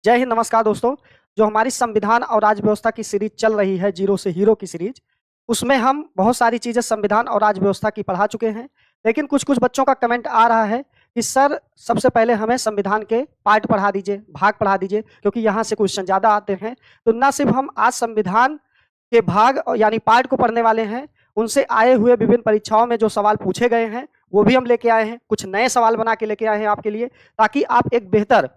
जय हिंद, नमस्कार दोस्तों। जो हमारी संविधान और राज्य व्यवस्था की सीरीज चल रही है, जीरो से हीरो की सीरीज, उसमें हम बहुत सारी चीजें संविधान और राज्य व्यवस्था की पढ़ा चुके हैं। लेकिन कुछ-कुछ बच्चों का कमेंट आ रहा है कि सर सबसे पहले हमें संविधान के पार्ट पढ़ा दीजिए, भाग पढ़ा दीजिए, क्योंकि यहाँ से क्वेश्चन ज़्यादा आते हैं। तो ना सिर्फ हम आज संविधान के भाग यानी पार्ट को पढ़ने वाले हैं, उनसे आए हुए विभिन्न परीक्षाओं में जो सवाल पूछे गए हैं, वो भी हम लेके आए हैं। कुछ नए सवाल बना के लेके आए हैं आपके लिए, ताकि आप एक बेहतर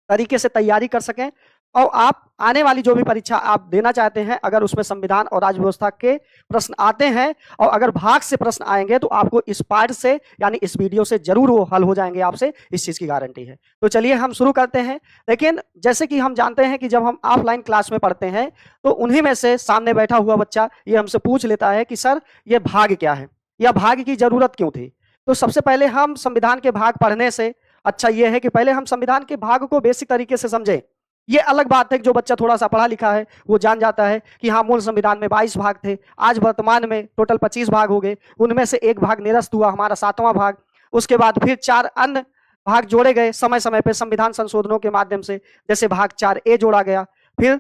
तरीके से तैयारी कर सकें और आप आने वाली जो भी परीक्षा आप देना चाहते हैं, अगर उसमें संविधान और राज्य व्यवस्था के प्रश्न आते हैं और अगर भाग से प्रश्न आएंगे तो आपको इस पार्ट से यानी इस वीडियो से जरूर वो हल हो जाएंगे, आपसे इस चीज की गारंटी है। तो चलिए हम शुरू करते हैं। लेकिन जैसे कि हम जानते हैं कि जब हम ऑफलाइन क्लास में पढ़ते हैं तो उन्हीं में से सामने बैठा हुआ बच्चा ये हमसे पूछ लेता है कि सर ये भाग क्या है या भाग की जरूरत क्यों थी। तो सबसे पहले हम संविधान के भाग पढ़ने से अच्छा ये है कि पहले हम संविधान के भाग को बेसिक तरीके से समझें। ये अलग बात है कि जो बच्चा थोड़ा सा पढ़ा लिखा है वो जान जाता है कि हाँ, मूल संविधान में 22 भाग थे, आज वर्तमान में टोटल 25 भाग हो गए, उनमें से एक भाग निरस्त हुआ, हमारा 7वां भाग। उसके बाद फिर 4 अन्य भाग जोड़े गए समय समय पे संविधान संशोधनों के माध्यम से, जैसे भाग 4A जोड़ा गया, फिर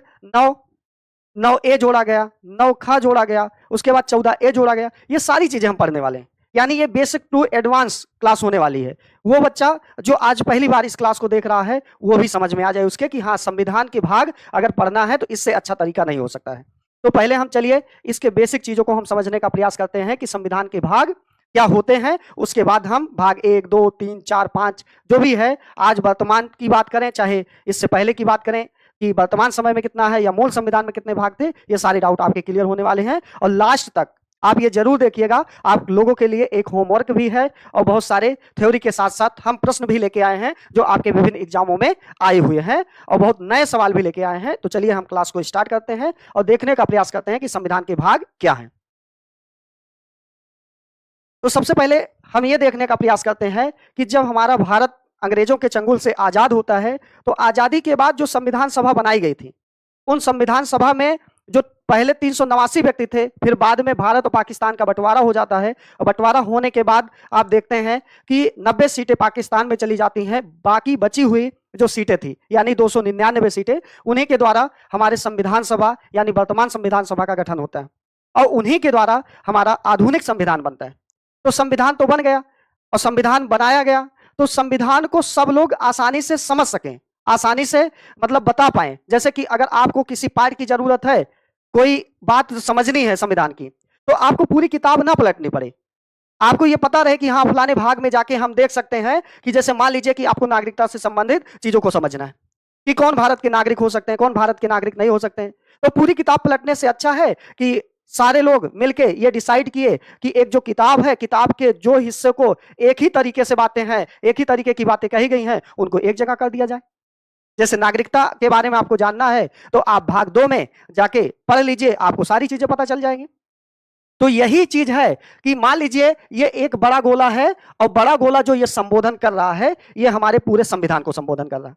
9A जोड़ा गया, 9ख जोड़ा गया, उसके बाद 14A जोड़ा गया। ये सारी चीजें हम पढ़ने वाले हैं, यानी ये बेसिक टू एडवांस क्लास होने वाली है। वो बच्चा जो आज पहली बार इस क्लास को देख रहा है वो भी समझ में आ जाए उसके कि हाँ, संविधान के भाग अगर पढ़ना है तो इससे अच्छा तरीका नहीं हो सकता है। तो पहले हम चलिए इसके बेसिक चीजों को हम समझने का प्रयास करते हैं कि संविधान के भाग क्या होते हैं। उसके बाद हम भाग 1, 2, 3, 4, 5 जो भी है, आज वर्तमान की बात करें चाहे इससे पहले की बात करें कि वर्तमान समय में कितना है या मूल संविधान में कितने भाग थे, ये सारे डाउट आपके क्लियर होने वाले हैं। और लास्ट तक आप ये जरूर देखिएगा, आप लोगों के लिए एक होमवर्क भी है और बहुत सारे थ्योरी के साथ साथ हम प्रश्न भी लेके आए हैं जो आपके विभिन्न एग्जामों में आए हुए हैं और बहुत नए सवाल भी लेके आए हैं। तो चलिए हम क्लास को स्टार्ट करते हैं और देखने का प्रयास करते हैं कि संविधान के भाग क्या हैं। तो सबसे पहले हम ये देखने का प्रयास करते हैं कि जब हमारा भारत अंग्रेजों के चंगुल से आजाद होता है तो आजादी के बाद जो संविधान सभा बनाई गई थी, उन संविधान सभा में जो पहले 389 व्यक्ति थे, फिर बाद में भारत और पाकिस्तान का बंटवारा हो जाता है और बंटवारा होने के बाद आप देखते हैं कि 90 सीटें पाकिस्तान में चली जाती हैं, बाकी बची हुई जो सीटें थी यानी 299 सीटें, उन्हीं के द्वारा हमारे संविधान सभा यानी वर्तमान संविधान सभा का गठन होता है और उन्हीं के द्वारा हमारा आधुनिक संविधान बनता है। तो संविधान तो बन गया और संविधान बनाया गया तो संविधान को सब लोग आसानी से समझ सकें, आसानी से मतलब बता पाएं। जैसे कि अगर आपको किसी पार्ट की जरूरत है, कोई बात समझनी है संविधान की, तो आपको पूरी किताब ना पलटनी पड़े, आपको ये पता रहे कि हाँ, फलाने भाग में जाके हम देख सकते हैं कि जैसे मान लीजिए कि आपको नागरिकता से संबंधित चीजों को समझना है कि कौन भारत के नागरिक हो सकते हैं, कौन भारत के नागरिक नहीं हो सकते हैं। तो पूरी किताब पलटने से अच्छा है कि सारे लोग मिलके ये डिसाइड किए कि एक जो किताब है, किताब के जो हिस्से को एक ही तरीके से बातें हैं, एक ही तरीके की बातें कही गई हैं, उनको एक जगह कर दिया जाए। जैसे नागरिकता के बारे में आपको जानना है तो आप भाग 2 में जाके पढ़ लीजिए, आपको सारी चीजें पता चल जाएंगी। तो यही चीज है कि मान लीजिए ये एक बड़ा गोला है और बड़ा गोला जो ये संबोधन कर रहा है, ये हमारे पूरे संविधान को संबोधन कर रहा है,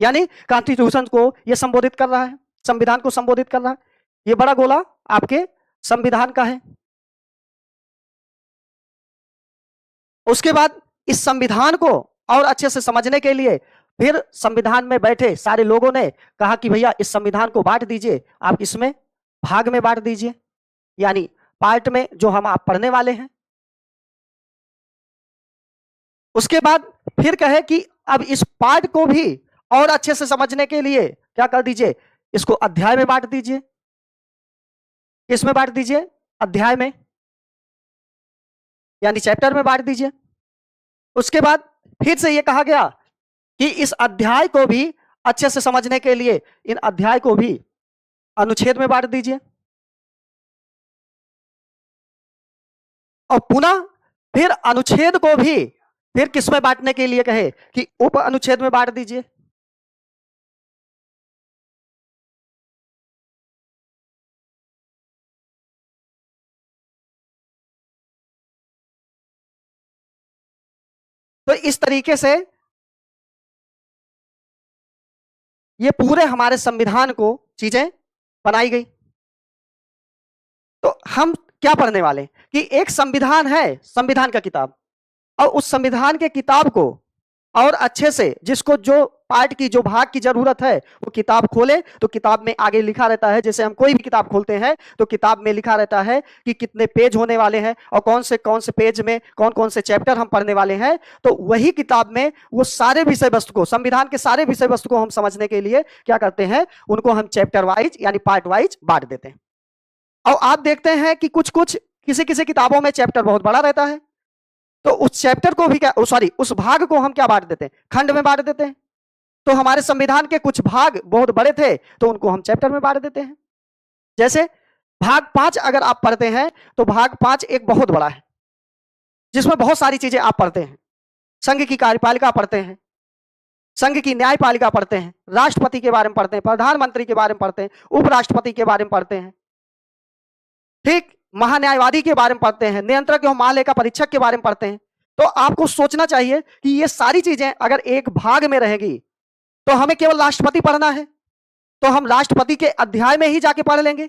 यानी कॉन्स्टिट्यूशन को ये संबोधित कर रहा है, संविधान को संबोधित कर रहा है। ये बड़ा गोला आपके संविधान का है। उसके बाद इस संविधान को और अच्छे से समझने के लिए फिर संविधान में बैठे सारे लोगों ने कहा कि भैया इस संविधान को बांट दीजिए, आप इसमें भाग में बांट दीजिए, यानी पार्ट में जो हम आप पढ़ने वाले हैं। उसके बाद फिर कहे कि अब इस पार्ट को भी और अच्छे से समझने के लिए क्या कर दीजिए, इसको अध्याय में बांट दीजिए। किसमें बांट दीजिए? अध्याय में, यानी चैप्टर में बांट दीजिए। उसके बाद फिर से यह कहा गया कि इस अध्याय को भी अच्छे से समझने के लिए इन अध्याय को भी अनुच्छेद में बांट दीजिए और पुनः फिर अनुच्छेद को भी फिर किस में बांटने के लिए कहे कि उप अनुच्छेद में बांट दीजिए। तो इस तरीके से ये पूरे हमारे संविधान को चीजें बनाई गई। तो हम क्या पढ़ने वाले कि एक संविधान है, संविधान का किताब, और उस संविधान के किताब को और अच्छे से जिसको जो पार्ट की, जो भाग की जरूरत है, वो किताब खोले तो किताब में आगे लिखा रहता है। जैसे हम कोई भी किताब खोलते हैं तो किताब में लिखा रहता है कि कितने पेज होने वाले हैं और कौन से पेज में कौन कौन से चैप्टर हम पढ़ने वाले हैं। तो वही किताब में वो सारे विषय वस्तु को, संविधान के सारे विषय वस्तु को हम समझने के लिए क्या करते हैं, उनको हम चैप्टर वाइज यानी पार्ट वाइज बांट देते हैं। और आप देखते हैं कि कुछ कुछ किसी किसी किताबों में चैप्टर बहुत बड़ा रहता है, तो उस चैप्टर को भी क्या, सॉरी, उस भाग को हम क्या बांट देते हैं, खंड में बांट देते हैं। तो हमारे संविधान के कुछ भाग बहुत बड़े थे तो उनको हम चैप्टर में बांट देते हैं। जैसे भाग 5 अगर आप पढ़ते हैं तो भाग 5 एक बहुत बड़ा है, जिसमें बहुत सारी चीजें आप पढ़ते हैं। संघ की कार्यपालिका पढ़ते हैं, संघ की न्यायपालिका पढ़ते हैं, राष्ट्रपति के बारे में पढ़ते हैं, प्रधानमंत्री के बारे में पढ़ते हैं, उपराष्ट्रपति के बारे में पढ़ते हैं, ठीक, महान्यायवादी के बारे में पढ़ते हैं, नियंत्रक एवं महालेखा परीक्षक के बारे में पढ़ते हैं। तो आपको सोचना चाहिए कि ये सारी चीजें अगर एक भाग में रहेगी तो हमें केवल राष्ट्रपति पढ़ना है तो हम राष्ट्रपति के अध्याय में ही जाके पढ़ लेंगे,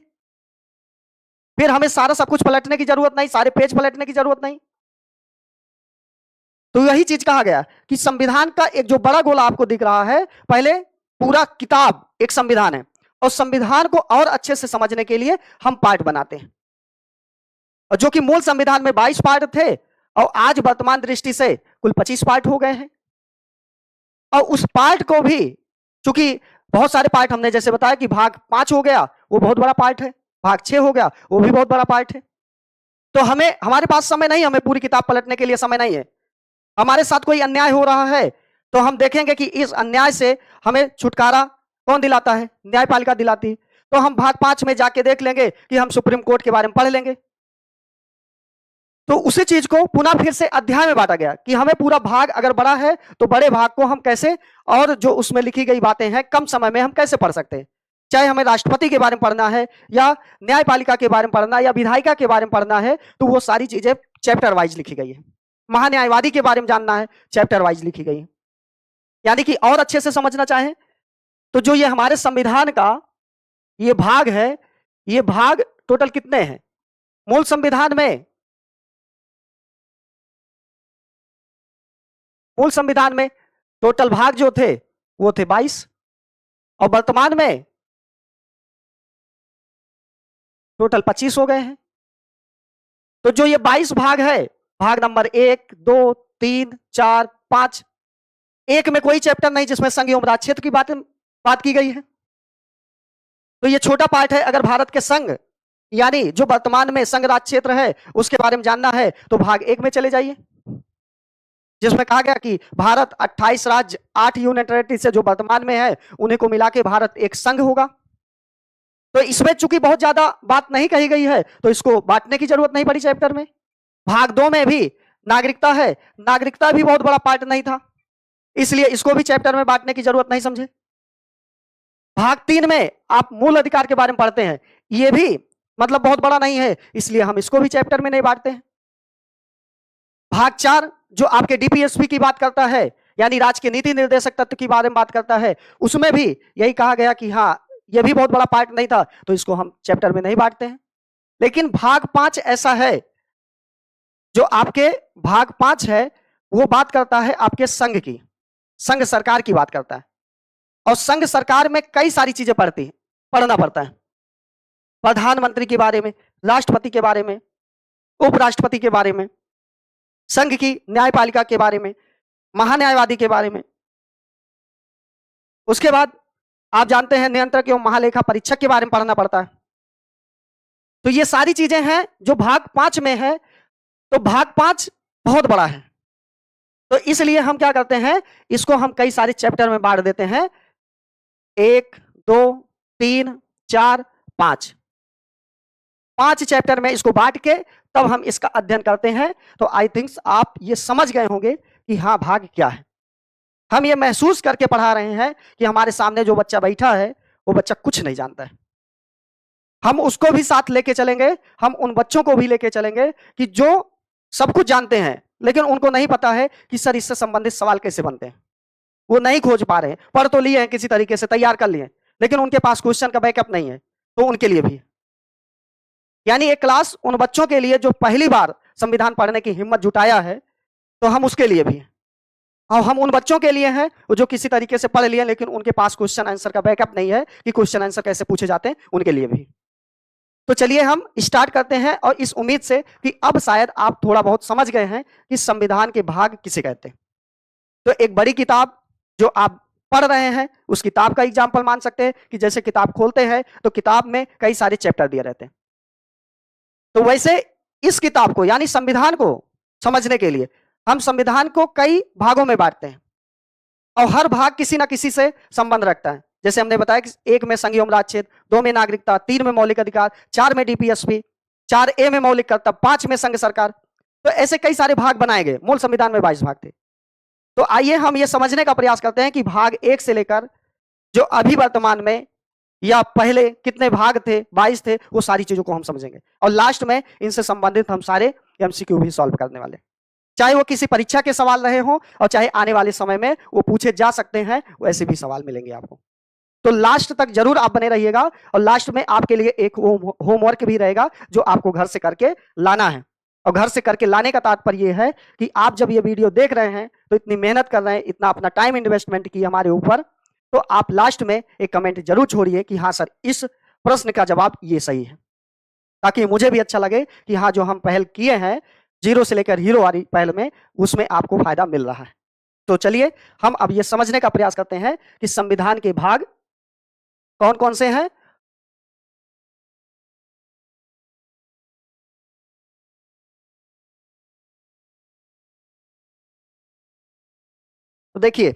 फिर हमें सारा सब कुछ पलटने की जरूरत नहीं, सारे पेज पलटने की जरूरत नहीं। तो यही चीज कहा गया कि संविधान का एक जो बड़ा गोला आपको दिख रहा है, पहले पूरा किताब एक संविधान है और संविधान को और अच्छे से समझने के लिए हम पार्ट बनाते हैं, और जो कि मूल संविधान में 22 पार्ट थे और आज वर्तमान दृष्टि से कुल 25 पार्ट हो गए हैं। और उस पार्ट को भी, चूंकि बहुत सारे पार्ट हमने जैसे बताया कि भाग 5 हो गया वो बहुत बड़ा पार्ट है, भाग 6 हो गया वो भी बहुत बड़ा पार्ट है। तो हमारे पास समय नहीं, हमें पूरी किताब पलटने के लिए समय नहीं है। हमारे साथ कोई अन्याय हो रहा है तो हम देखेंगे कि इस अन्याय से हमें छुटकारा कौन दिलाता है, न्यायपालिका दिलाती है। तो हम भाग 5 में जाके देख लेंगे कि हम सुप्रीम कोर्ट के बारे में पढ़ लेंगे। तो उसी चीज को पुनः फिर से अध्याय में बांटा गया कि हमें पूरा भाग अगर बड़ा है तो बड़े भाग को हम कैसे, और जो उसमें लिखी गई बातें हैं कम समय में हम कैसे पढ़ सकते हैं। चाहे हमें राष्ट्रपति के बारे में पढ़ना है या न्यायपालिका के बारे में पढ़ना या विधायिका के बारे में पढ़ना है तो वो सारी चीजें चैप्टर वाइज लिखी गई है। महान्यायवादी के बारे में जानना है, चैप्टर वाइज लिखी गई है। यानी कि और अच्छे से समझना चाहें तो जो ये हमारे संविधान का ये भाग है, ये भाग टोटल कितने हैं मूल संविधान में? मूल संविधान में टोटल भाग जो थे वो थे 22 और वर्तमान में टोटल 25 हो गए हैं। तो जो ये 22 भाग है, भाग नंबर 1, 2, 3, 4, 5, एक में कोई चैप्टर नहीं जिसमें संघ एवं राज्य क्षेत्र की बात की गई है। तो ये छोटा पार्ट है। अगर भारत के संघ यानी जो वर्तमान में संघ राज्य क्षेत्र है उसके बारे में जानना है तो भाग 1 में चले जाइए, जिसमें कहा गया कि भारत 28 राज्य 8 यूनियन टेरिटरी से जो वर्तमान में है उन्हीं को मिला के भारत एक संघ होगा। तो इसमें चूंकि बहुत ज्यादा बात नहीं कही गई है तो इसको बांटने की जरूरत नहीं पड़ी चैप्टर में। भाग 2 में भी नागरिकता है, नागरिकता भी बहुत बड़ा पार्ट नहीं था, इसलिए इसको भी चैप्टर में बांटने की जरूरत नहीं समझे। भाग 3 में आप मूल अधिकार के बारे में पढ़ते हैं, ये भी मतलब बहुत बड़ा नहीं है, इसलिए हम इसको भी चैप्टर में नहीं बांटते हैं। भाग 4 जो आपके डीपीएसपी की बात करता है यानी राज्य के नीति निर्देशक तत्व की बारे में बात करता है, उसमें भी यही कहा गया कि हाँ यह भी बहुत बड़ा पार्ट नहीं था तो इसको हम चैप्टर में नहीं बांटते हैं। लेकिन भाग 5 ऐसा है, जो आपके भाग 5 है वो बात करता है आपके संघ की, संघ सरकार की बात करता है। और संघ सरकार में कई सारी चीजें पढ़ना पड़ता है। प्रधानमंत्री के बारे में, राष्ट्रपति के बारे में, उपराष्ट्रपति के बारे में, संघ की न्यायपालिका के बारे में, महान्यायवादी के बारे में। उसके बाद आप जानते हैं नियंत्रक एवं महालेखा परीक्षक के बारे में पढ़ना पड़ता है। तो ये सारी चीजें हैं जो भाग 5 में है। तो भाग 5 बहुत बड़ा है, तो इसलिए हम क्या करते हैं, इसको हम कई सारे चैप्टर में बांट देते हैं, 1, 2, 3, 4, 5, 5 चैप्टर में इसको बांट के तब हम इसका अध्ययन करते हैं। तो आई थिंक आप ये समझ गए होंगे कि हाँ भाग क्या है। हम ये महसूस करके पढ़ा रहे हैं कि हमारे सामने जो बच्चा बैठा है वो बच्चा कुछ नहीं जानता है। हम उसको भी साथ लेके चलेंगे, हम उन बच्चों को भी लेके चलेंगे कि जो सब कुछ जानते हैं लेकिन उनको नहीं पता है कि सर इससे संबंधित सवाल कैसे बनते हैं। वो नहीं खोज पा रहे हैं, पढ़ तो लिए हैं, किसी तरीके से तैयार कर लिए, लेकिन उनके पास क्वेश्चन का बैकअप नहीं है। तो उनके लिए भी, यानी एक क्लास उन बच्चों के लिए जो पहली बार संविधान पढ़ने की हिम्मत जुटाया है, तो हम उसके लिए भी। और हम उन बच्चों के लिए हैं जो किसी तरीके से पढ़ लिए लेकिन उनके पास क्वेश्चन आंसर का बैकअप नहीं है कि क्वेश्चन आंसर कैसे पूछे जाते हैं, उनके लिए भी। तो चलिए हम स्टार्ट करते हैं, और इस उम्मीद से कि अब शायद आप थोड़ा बहुत समझ गए हैं कि संविधान के भाग किसे कहते हैं। तो एक बड़ी किताब जो आप पढ़ रहे हैं, उस किताब का एग्जाम्पल मान सकते हैं कि जैसे किताब खोलते हैं तो किताब में कई सारे चैप्टर दिए रहते हैं। तो वैसे इस किताब को यानी संविधान को समझने के लिए हम संविधान को कई भागों में बांटते हैं, और हर भाग किसी ना किसी से संबंध रखता है। जैसे हमने बताया कि 1 में संघ एवं राज्य क्षेत्र, 2 में नागरिकता, 3 में मौलिक अधिकार, 4 में डीपीएसपी, 4A में मौलिक कर्तव्य, 5 में संघ सरकार। तो ऐसे कई सारे भाग बनाए गए। मूल संविधान में 22 भाग थे। तो आइए हम ये समझने का प्रयास करते हैं कि भाग 1 से लेकर जो अभी वर्तमान में या पहले कितने भाग थे, 22 थे, वो सारी चीजों को हम समझेंगे, और लास्ट में इनसे संबंधित हम सारे एमसीक्यू भी सॉल्व करने वाले, चाहे वो किसी परीक्षा के सवाल रहे हों और चाहे आने वाले समय में वो पूछे जा सकते हैं, वैसे भी सवाल मिलेंगे आपको। तो लास्ट तक जरूर आप बने रहिएगा, और लास्ट में आपके लिए एक होमवर्क भी रहेगा जो आपको घर से करके लाना है। और घर से करके लाने का तात्पर्य यह है कि आप जब ये वीडियो देख रहे हैं तो इतनी मेहनत कर रहे हैं, इतना अपना टाइम इन्वेस्टमेंट की हमारे ऊपर, तो आप लास्ट में एक कमेंट जरूर छोड़िए कि हाँ सर, इस प्रश्न का जवाब ये सही है, ताकि मुझे भी अच्छा लगे कि हाँ जो हम पहल किए हैं जीरो से लेकर हीरो वाली पहल में, उसमें आपको फायदा मिल रहा है। तो चलिए हम अब ये समझने का प्रयास करते हैं कि संविधान के भाग कौन कौन से हैं। तो देखिए,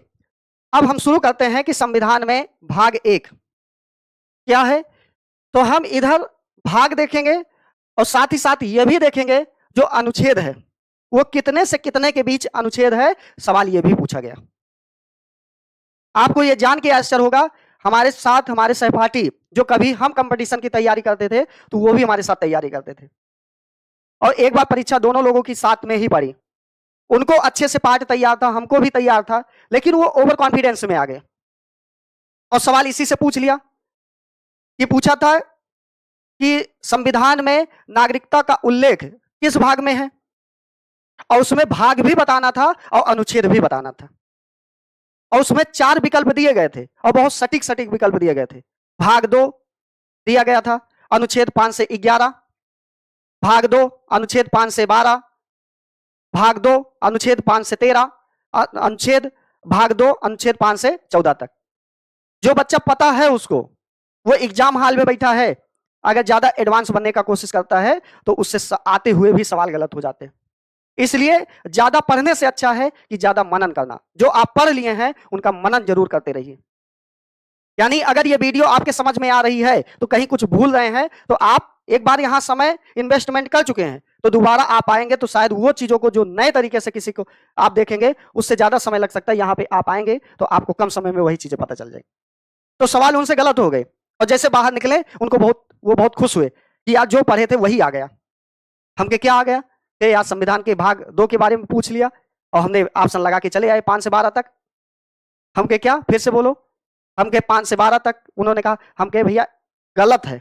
अब हम शुरू करते हैं कि संविधान में भाग 1 क्या है। तो हम इधर भाग देखेंगे और साथ ही साथ यह भी देखेंगे जो अनुच्छेद है वो कितने से कितने के बीच अनुच्छेद है, सवाल यह भी पूछा गया। आपको यह जान के आश्चर्य होगा, हमारे साथ हमारे सहपाठी जो कभी हम कंपटीशन की तैयारी करते थे तो वो भी हमारे साथ तैयारी करते थे, और एक बार परीक्षा दोनों लोगों की साथ में ही पड़ी। उनको अच्छे से पाठ तैयार था, हमको भी तैयार था, लेकिन वो ओवर कॉन्फिडेंस में आ गए और सवाल इसी से पूछ लिया कि पूछा था कि संविधान में नागरिकता का उल्लेख किस भाग में है, और उसमें भाग भी बताना था और अनुच्छेद भी बताना था, और उसमें 4 विकल्प दिए गए थे और बहुत सटीक सटीक विकल्प दिए गए थे। भाग 2 दिया गया था, अनुच्छेद 5 से 11, भाग 2 अनुच्छेद 5 से 12, भाग 2 अनुच्छेद 5 से 13, अनुच्छेद भाग 2 अनुच्छेद 5 से 14 तक। जो बच्चा पता है उसको, वो एग्जाम हॉल में बैठा है, अगर ज्यादा एडवांस बनने का कोशिश करता है तो उससे आते हुए भी सवाल गलत हो जाते हैं। इसलिए ज्यादा पढ़ने से अच्छा है कि ज्यादा मनन करना। जो आप पढ़ लिए हैं उनका मनन जरूर करते रहिए। यानी अगर ये वीडियो आपके समझ में आ रही है तो कहीं कुछ भूल रहे हैं तो आप एक बार यहां समय इन्वेस्टमेंट कर चुके हैं, तो दोबारा आप आएंगे तो शायद वो चीजों को जो नए तरीके से किसी को आप देखेंगे उससे ज्यादा समय लग सकता है। यहां पे आप आएंगे तो आपको कम समय में वही चीजें पता चल जाएगी। तो सवाल उनसे गलत हो गए और जैसे बाहर निकले उनको वो बहुत खुश हुए कि यार जो पढ़े थे वही आ गया। हमके क्या आ गया कि यार संविधान के भाग 2 के बारे में पूछ लिया और हमने ऑप्शन लगा के चले आए 5 से 12 तक। हमके क्या, फिर से बोलो, हमके 5 से 12 तक। उन्होंने कहा हमके भैया गलत है,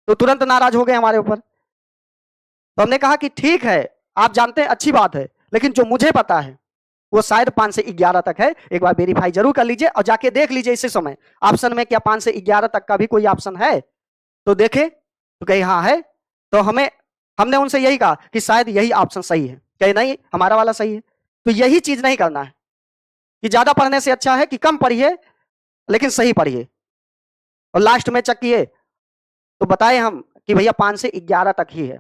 तो तुरंत नाराज हो गए हमारे ऊपर। तो हमने कहा कि ठीक है, आप जानते हैं अच्छी बात है, लेकिन जो मुझे पता है वो शायद 5 से 11 तक है। एक बार वेरीफाई जरूर कर लीजिए और जाके देख लीजिए इसी समय ऑप्शन में क्या 5 से 11 तक का भी कोई ऑप्शन है। तो देखे तो कहीं हाँ है, तो हमने उनसे यही कहा कि शायद यही ऑप्शन सही है। कहीं नहीं, हमारा वाला सही है। तो यही चीज नहीं करना है कि ज्यादा पढ़ने से अच्छा है कि कम पढ़िए लेकिन सही पढ़िए, और लास्ट में चेक किए तो बताए हम कि भैया 5 से 11 तक ही है।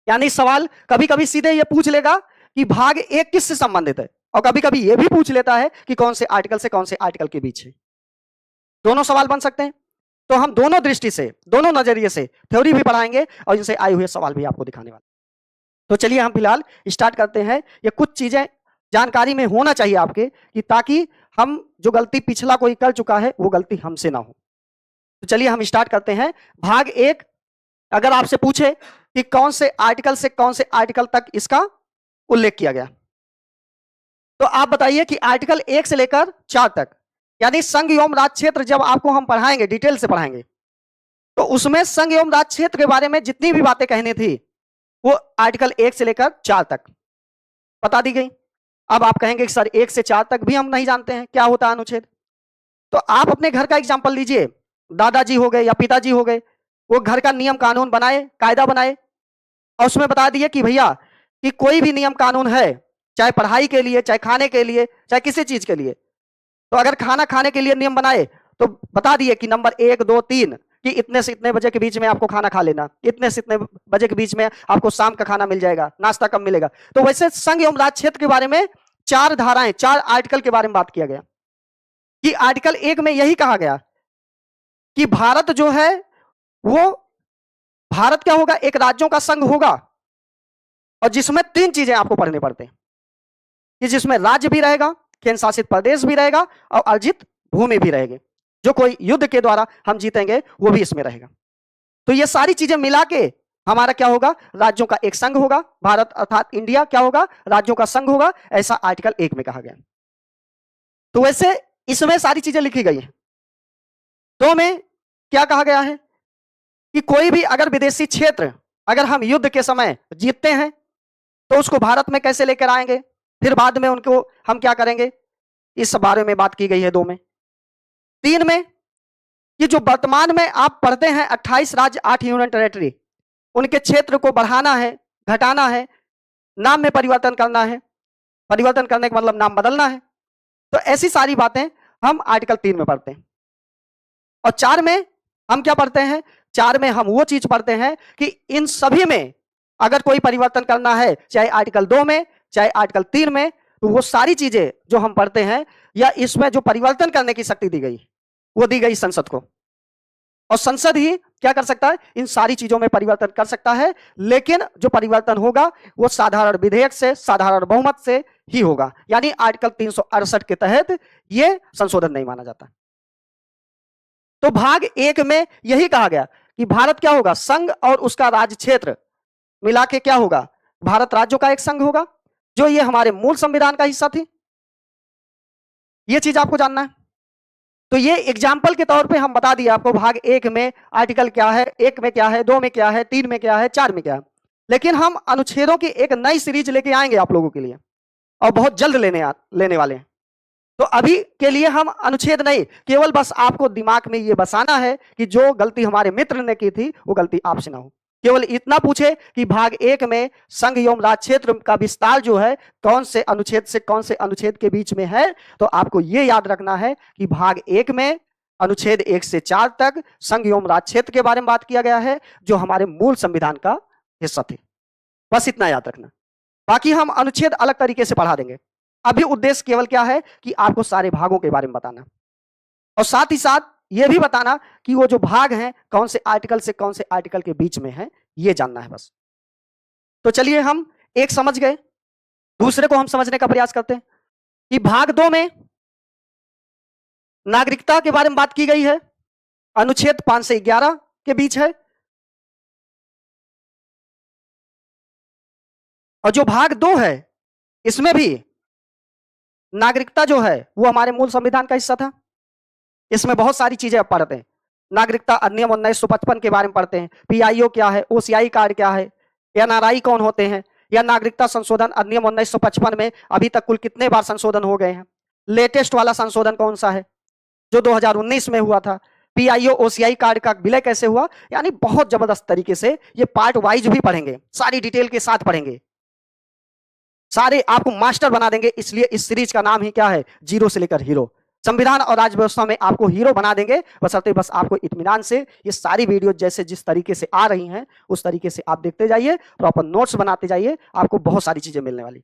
यानी सवाल कभी कभी सीधे ये पूछ लेगा कि भाग 1 किससे संबंधित है, और कभी कभी ये भी पूछ लेता है कि कौन से आर्टिकल से कौन से आर्टिकल के बीच है। दोनों सवाल बन सकते हैं। तो हम दोनों दृष्टि से, दोनों नजरिए से थ्योरी भी पढ़ाएंगे और इनसे आए हुए सवाल भी आपको दिखाने वाले। तो चलिए हम फिलहाल स्टार्ट करते हैं। ये कुछ चीजें जानकारी में होना चाहिए आपके, कि ताकि हम जो गलती पिछला कोई कर चुका है वो गलती हमसे ना हो। तो चलिए हम स्टार्ट करते हैं। भाग 1, अगर आपसे पूछे कि कौन से आर्टिकल से कौन से आर्टिकल तक इसका उल्लेख किया गया, तो आप बताइए कि आर्टिकल 1 से लेकर 4 तक, यानी संघ एवं राज्य क्षेत्र जब आपको हम पढ़ाएंगे, डिटेल से पढ़ाएंगे, तो उसमें संघ एवं राज्य क्षेत्र के बारे में जितनी भी बातें कहनी थी वो आर्टिकल 1 से लेकर 4 तक बता दी गई। अब आप कहेंगे कि सर 1 से 4 तक भी हम नहीं जानते हैं क्या होता है अनुच्छेद। तो आप अपने घर का एग्जाम्पल लीजिए, दादाजी हो गए या पिताजी हो गए, वो घर का नियम कानून बनाए, कायदा बनाए और उसमें बता दिए कि भैया कि कोई भी नियम कानून है, चाहे पढ़ाई के लिए, चाहे खाने के लिए, चाहे किसी चीज के लिए, तो अगर खाना खाने के लिए नियम बनाए तो बता दिए कि नंबर 1 2 3 कि इतने से इतने बजे के बीच में आपको खाना खा लेना, इतने से इतने बजे के बीच में आपको शाम का खाना मिल जाएगा, नाश्ता कब मिलेगा। तो वैसे संघ एवं राज्य क्षेत्र के बारे में 4 धाराएं, 4 आर्टिकल के बारे में बात किया गया कि आर्टिकल 1 में यही कहा गया कि भारत जो है वो भारत क्या होगा, एक राज्यों का संघ होगा और जिसमें 3 चीजें आपको पढ़ने पड़ते हैं कि जिसमें राज्य भी रहेगा, केंद्र शासित प्रदेश भी रहेगा और अर्जित भूमि भी रहेगी। जो कोई युद्ध के द्वारा हम जीतेंगे वो भी इसमें रहेगा। तो ये सारी चीजें मिला के हमारा क्या होगा, राज्यों का एक संघ होगा, भारत अर्थात इंडिया क्या होगा, राज्यों का संघ होगा, ऐसा आर्टिकल 1 में कहा गया। तो वैसे इसमें सारी चीजें लिखी गई हैं। 2 में क्या कहा गया है कि कोई भी अगर विदेशी क्षेत्र अगर हम युद्ध के समय जीतते हैं तो उसको भारत में कैसे लेकर आएंगे, फिर बाद में उनको हम क्या करेंगे, इस बारे में बात की गई है 2 में। 3 में कि जो वर्तमान में आप पढ़ते हैं 28 राज्य 8 यूनियन टेरिटरी, उनके क्षेत्र को बढ़ाना है, घटाना है, नाम में परिवर्तन करना है, परिवर्तन करने का मतलब नाम बदलना है। तो ऐसी सारी बातें हम आर्टिकल 3 में पढ़ते हैं। और 4 में हम क्या पढ़ते हैं, 4 में हम वो चीज पढ़ते हैं कि इन सभी में अगर कोई परिवर्तन करना है, चाहे आर्टिकल 2 में चाहे आर्टिकल 3 में, तो वो सारी चीजें जो हम पढ़ते हैं या इसमें जो परिवर्तन करने की शक्ति दी गई वो दी गई संसद को। और संसद ही क्या कर सकता है, इन सारी चीजों में परिवर्तन कर सकता है, लेकिन जो परिवर्तन होगा वो साधारण विधेयक से, साधारण बहुमत से ही होगा। यानी आर्टिकल 368 के तहत ये संशोधन नहीं माना जाता। तो भाग 1 में यही कहा गया कि भारत क्या होगा, संघ और उसका राज्य क्षेत्र मिला के क्या होगा, भारत राज्यों का एक संघ होगा, जो ये हमारे मूल संविधान का हिस्सा थी। ये चीज आपको जानना है। तो ये एग्जाम्पल के तौर पे हम बता दिए आपको भाग 1 में आर्टिकल क्या है, 1 में क्या है, 2 में क्या है, 3 में क्या है, 4 में क्या है। लेकिन हम अनुच्छेदों की एक नई सीरीज लेके आएंगे आप लोगों के लिए और बहुत जल्द लेने वाले हैं। तो अभी के लिए हम अनुच्छेद नहीं, केवल बस आपको दिमाग में ये बसाना है कि जो गलती हमारे मित्र ने की थी वो गलती आपसे ना हो। केवल इतना पूछे कि भाग 1 में संघ एवं राज्य क्षेत्र का विस्तार जो है कौन से अनुच्छेद से कौन से अनुच्छेद के बीच में है, तो आपको ये याद रखना है कि भाग 1 में अनुच्छेद 1 से 4 तक संघ एवं राज्य क्षेत्र के बारे में बात किया गया है, जो हमारे मूल संविधान का हिस्सा थे। बस इतना याद रखना, बाकी हम अनुच्छेद अलग तरीके से पढ़ा देंगे। अभी उद्देश्य केवल क्या है कि आपको सारे भागों के बारे में बताना और साथ ही साथ यह भी बताना कि वो जो भाग हैं कौन से आर्टिकल से कौन से आर्टिकल के बीच में है, ये जानना है बस। तो चलिए हम एक समझ गए, दूसरे को हम समझने का प्रयास करते हैं कि भाग 2 में नागरिकता के बारे में बात की गई है, अनुच्छेद 5 से 11 के बीच है। और जो भाग 2 है इसमें भी नागरिकता जो है वो हमारे मूल संविधान का हिस्सा था। इसमें बहुत सारी चीजें आप पढ़ते हैं, नागरिकता अधिनियम 1955 के बारे में पढ़ते हैं, पीआईओ क्या है, ओसीआई कार्ड क्या है, एनआरआई कौन होते हैं, या नागरिकता संशोधन अधिनियम 1955 में अभी तक कुल कितने बार संशोधन हो गए हैं, लेटेस्ट वाला संशोधन कौन सा है जो 2019 में हुआ था, पीआईओ ओसीआई कार्ड का विलय कैसे हुआ। यानी बहुत जबरदस्त तरीके से ये पार्ट वाइज भी पढ़ेंगे, सारी डिटेल के साथ पढ़ेंगे, सारे आपको मास्टर बना देंगे। इसलिए इस सीरीज का नाम ही क्या है, जीरो से लेकर हीरो। संविधान और राज्य व्यवस्था में आपको हीरो बना देंगे, बशर्ते बस आपको इत्मीनान से ये सारी वीडियो जैसे जिस तरीके से आ रही हैं उस तरीके से आप देखते जाइए, प्रॉपर नोट्स बनाते जाइए, आपको बहुत सारी चीजें मिलने वाली।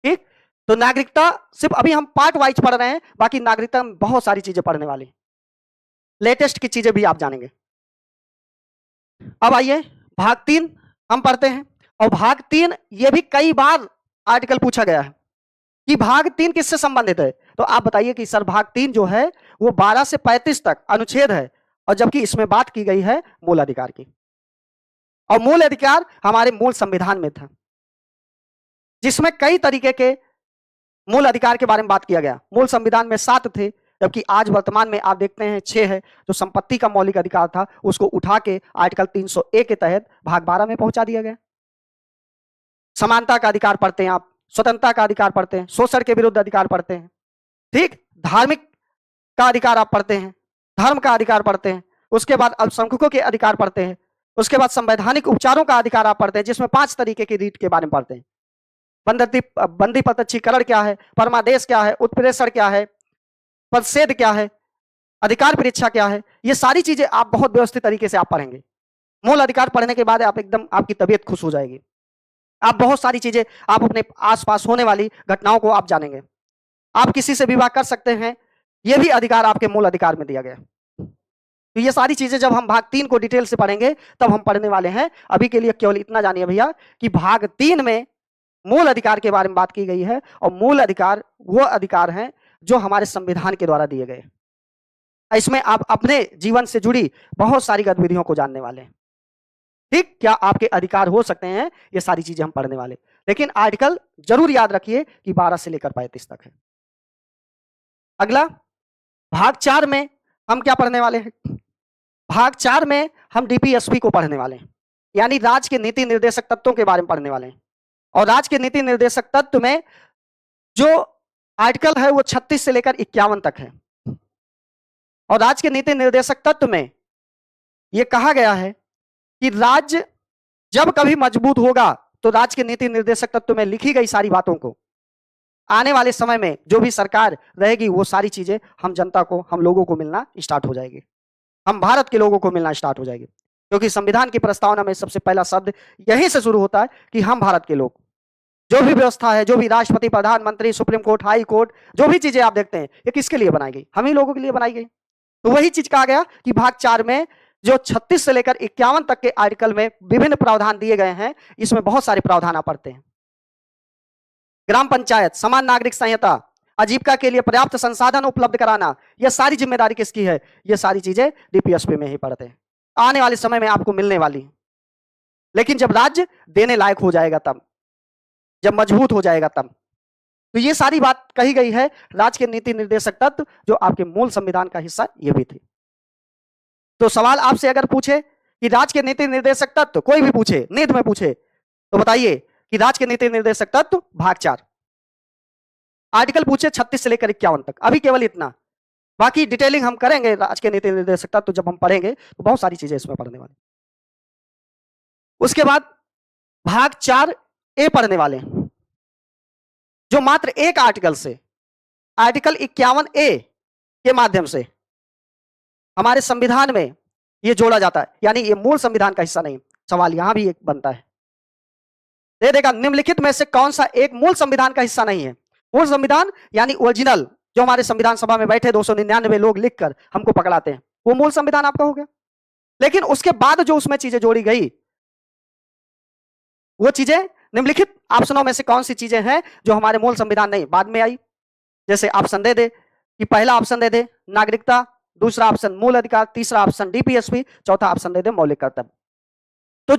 ठीक, तो नागरिकता सिर्फ अभी हम पार्ट वाइज पढ़ रहे हैं, बाकी नागरिकता में बहुत सारी चीजें पढ़ने वाली, लेटेस्ट की चीजें भी आप जानेंगे। अब आइए भाग 3 हम पढ़ते हैं। और भाग 3 ये भी कई बार आर्टिकल पूछा गया है कि भाग 3 किससे संबंधित है। तो आप बताइए कि सर भाग 3 जो है वो 12 से 35 तक अनुच्छेद है, और जबकि इसमें बात की गई है मूल अधिकार की, और मूल अधिकार हमारे मूल संविधान में था, जिसमें कई तरीके के मूल अधिकार के बारे में बात किया गया। मूल संविधान में 7 थे, जबकि आज वर्तमान में आप देखते हैं 6 है। जो संपत्ति का मौलिक अधिकार था उसको उठा के आर्टिकल 301 के तहत भाग 12 में पहुंचा दिया गया। समानता का अधिकार पढ़ते हैं आप, स्वतंत्रता का अधिकार पढ़ते हैं, शोषण के विरुद्ध अधिकार पढ़ते हैं, ठीक, धार्मिक का अधिकार आप पढ़ते हैं, धर्म का अधिकार पढ़ते हैं, उसके बाद अल्पसंख्यकों के अधिकार पढ़ते हैं, उसके बाद संवैधानिक उपचारों का अधिकार आप पढ़ते हैं, जिसमें 5 तरीके की रीट के बारे में पढ़ते हैं। बंदी प्रत्यक्षीकरण क्या है, परमादेश क्या है, उत्प्रेषण क्या है, पदच्छेद क्या है, अधिकार परीक्षा क्या है, ये सारी चीजें आप बहुत व्यवस्थित तरीके से आप पढ़ेंगे। मूल अधिकार पढ़ने के बाद आप एकदम आपकी तबीयत खुश हो जाएगी। आप बहुत सारी चीजें आप अपने आसपास होने वाली घटनाओं को आप जानेंगे। आप किसी से विवाह कर सकते हैं, यह भी अधिकार आपके मूल अधिकार में दिया गया। तो ये सारी चीजें जब हम भाग 3 को डिटेल से पढ़ेंगे तब हम पढ़ने वाले हैं। अभी के लिए केवल इतना जानिए भैया कि भाग 3 में मूल अधिकार के बारे में बात की गई है, और मूल अधिकार वो अधिकार हैं जो हमारे संविधान के द्वारा दिए गए। इसमें आप अपने जीवन से जुड़ी बहुत सारी गतिविधियों को जानने वाले हैं। ठीक, क्या आपके अधिकार हो सकते हैं, ये सारी चीजें हम पढ़ने वाले। लेकिन आर्टिकल जरूर याद रखिए कि 12 से लेकर 35 तक है। अगला भाग 4 में हम क्या पढ़ने वाले हैं? भाग 4 में हम डीपीएसपी को पढ़ने वाले हैं, यानी राज्य के नीति निर्देशक तत्वों के बारे में पढ़ने वाले हैं। और राज्य के नीति निर्देशक तत्व में जो आर्टिकल है वो 36 से लेकर 51 तक है। और राज्य के नीति निर्देशक तत्व में यह कहा गया है कि राज्य जब कभी मजबूत होगा तो राज्य के नीति निर्देशक तत्व में लिखी गई सारी बातों को आने वाले समय में जो भी सरकार रहेगी वो सारी चीजें हम जनता को, हम लोगों को मिलना स्टार्ट हो जाएगी, हम भारत के लोगों को मिलना स्टार्ट हो जाएगी। क्योंकि संविधान की प्रस्तावना में सबसे पहला शब्द यहीं से शुरू होता है कि हम भारत के लोग, जो भी व्यवस्था है, जो भी राष्ट्रपति, प्रधानमंत्री, सुप्रीम कोर्ट, हाई कोर्ट, जो भी चीजें आप देखते हैं ये किसके लिए बनाई गई? हम ही लोगों के लिए बनाई गई। तो वही चीज कहा गया कि भाग 4 में जो 36 से लेकर 51 तक के आर्टिकल में विभिन्न प्रावधान दिए गए हैं, इसमें बहुत सारे प्रावधान आप पढ़ते हैं। ग्राम पंचायत, समान नागरिक संहिता, आजीविका के लिए पर्याप्त संसाधन उपलब्ध कराना, यह सारी जिम्मेदारी किसकी है? ये सारी चीजें डीपीएसपी में ही पढ़ते हैं, आने वाले समय में आपको मिलने वाली। लेकिन जब राज्य देने लायक हो जाएगा तब, जब मजबूत हो जाएगा तब। तो ये सारी बात कही गई है। राज्य के नीति निर्देशक तत्व जो आपके मूल संविधान का हिस्सा ये भी थी। तो सवाल आपसे अगर पूछे कि राज्य के नीति निर्देशक तत्व, कोई भी पूछे, नीट में पूछे, तो बताइए कि राज्य के नीति निर्देशक तत्व भाग 4 आर्टिकल पूछे 36 से लेकर 51 तक, अभी केवल इतना। बाकी डिटेलिंग हम करेंगे राज्य के नीति निर्देशक तत्व, तो जब हम पढ़ेंगे तो बहुत सारी चीजें इसमें पढ़ने वाले। उसके बाद भाग 4 ए पढ़ने वाले हैं, जो मात्र एक आर्टिकल से, आर्टिकल 51 ए के माध्यम से हमारे संविधान में यह जोड़ा जाता है, यानी ये मूल संविधान का हिस्सा नहीं। सवाल यहां भी एक बनता है, दे देगा निम्नलिखित में से कौन सा एक मूल संविधान का हिस्सा नहीं है? मूल संविधान यानी ओरिजिनल, जो हमारे संविधान सभा में बैठे 299 लोग लिखकर हमको पकड़ाते हैं, वो मूल संविधान आपका हो गया। लेकिन उसके बाद जो उसमें चीजें जोड़ी गई, वो चीजें निम्नलिखित ऑप्शनों में से कौन सी चीजें हैं जो हमारे मूल संविधान नहीं, बाद में आई? जैसे ऑप्शन दे दे कि पहला ऑप्शन दे दे नागरिकता, दूसरा ऑप्शन मूल अधिकार, तीसरा ऑप्शन डीपीएसपी, चौथा ऑप्शन दे दे मौलिक कर्तव्य। तो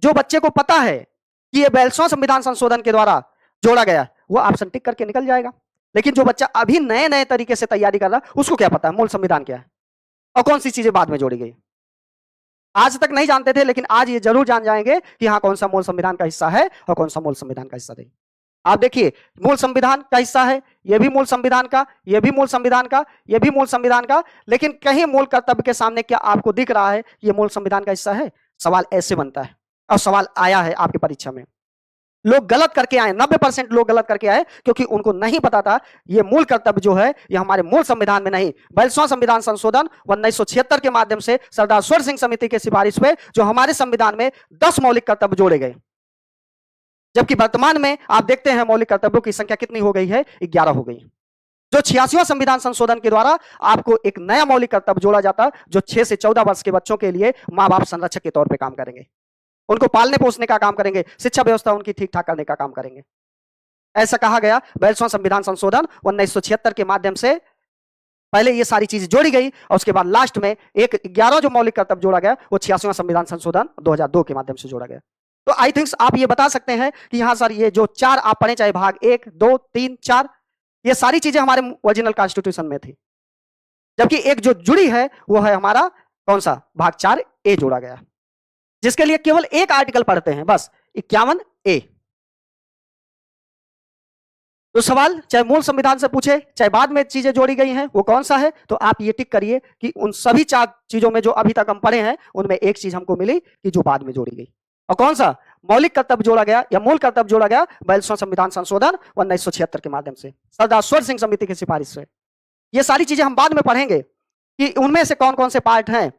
जो बच्चे को पता है कि ये 42वां संविधान संशोधन के द्वारा जोड़ा गया, वो ऑप्शन टिक करके निकल जाएगा। लेकिन जो बच्चा अभी नए नए तरीके से तैयारी कर रहा है, उसको क्या पता है मूल संविधान क्या है और कौन सी चीजें बाद में जोड़ी गई? आज तक नहीं जानते थे, लेकिन आज ये जरूर जान जाएंगे कि हाँ कौन सा मूल संविधान का हिस्सा है और कौन सा मूल संविधान का हिस्सा नहीं। आप देखिए, मूल संविधान का हिस्सा है, यह भी मूल संविधान का, यह भी मूल संविधान का, यह भी मूल संविधान का, लेकिन कहीं मूल कर्तव्य के सामने क्या आपको दिख रहा है यह मूल संविधान का हिस्सा है? सवाल ऐसे बनता है, और सवाल आया है आपकी परीक्षा में। लोग गलत करके आए, 90% लोग गलत करके आए, क्योंकि उनको नहीं पता था ये मूल कर्तव्य जो है ये हमारे मूल संविधान में नहीं, 42वां संविधान संशोधन 1976 के माध्यम से सरदार स्वर्ण सिंह समिति के सिफारिश पे जो हमारे संविधान में 10 मौलिक कर्तव्य जोड़े गए। जबकि वर्तमान में आप देखते हैं मौलिक कर्तव्यों की संख्या कितनी हो गई है? 11 हो गई। जो 86वां संविधान संशोधन के द्वारा आपको एक नया मौलिक कर्तव्य जोड़ा जाता, जो 6 से 14 वर्ष के बच्चों के लिए माँ बाप संरक्षक के तौर पर काम करेंगे, उनको पालने पोसने का काम करेंगे, शिक्षा व्यवस्था उनकी ठीक ठाक करने का काम करेंगे। ऐसा कहा गया 42वां संविधान संशोधन 1976 के माध्यम से पहले ये सारी चीज जोड़ी गई, और उसके बाद लास्ट में एक 11 जो मौलिक कर्तव्य जोड़ा गया वो 86वां संविधान संशोधन 2002 के माध्यम से जोड़ा गया। तो आई थिंक आप ये बता सकते हैं कि यहां सर ये जो 4 आप पढ़े, चाहे भाग 1, 2, 3, 4, ये सारी चीजें हमारे ओरिजिनल कॉन्स्टिट्यूशन में थी। जबकि एक जो जुड़ी है वो है हमारा कौन सा? भाग 4 ए जोड़ा गया, जिसके लिए केवल एक आर्टिकल पढ़ते हैं बस, 51 ए। तो सवाल चाहे मूल संविधान से पूछे चाहे बाद में चीजें जोड़ी गई हैं वो कौन सा है, तो आप ये टिक करिए कि उन सभी 4 चीजों में जो अभी तक हम पढ़े हैं उनमें एक चीज हमको मिली कि जो बाद में जोड़ी गई। और कौन सा? मौलिक कर्तव्य जोड़ा गया या मूल कर्तव्य जोड़ा गया 42वां संविधान संशोधन 1976 के माध्यम से, सरदार स्वर सिंह समिति की सिफारिश से। ये सारी चीजें हम बाद में पढ़ेंगे कि उनमें से कौन कौन से पार्ट हैं,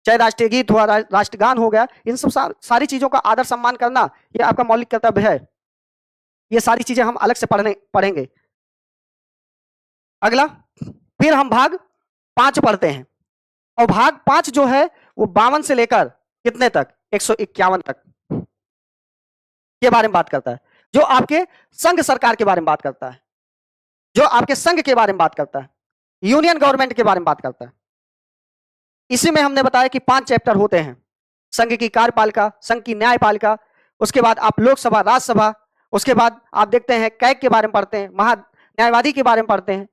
चाहे राष्ट्रीय गीत हुआ, राष्ट्रगान हो गया, इन सब सारी चीजों का आदर सम्मान करना ये आपका मौलिक कर्तव्य है। ये सारी चीजें हम अलग से पढ़ेंगे। अगला फिर हम भाग 5 पढ़ते हैं और भाग 5 जो है वो 52 से लेकर कितने तक 151 तक के बारे में बात करता है, जो आपके संघ सरकार के बारे में बात करता है, जो आपके संघ के बारे में बात करता है, यूनियन गवर्नमेंट के बारे में बात करता है। इसी में हमने बताया कि 5 चैप्टर होते हैं, संघ की कार्यपालिका, संघ की न्यायपालिका, उसके बाद आप लोकसभा, राज्यसभा, उसके बाद आप देखते हैं कैग के बारे में पढ़ते हैं, महा न्यायवादी के बारे में पढ़ते हैं।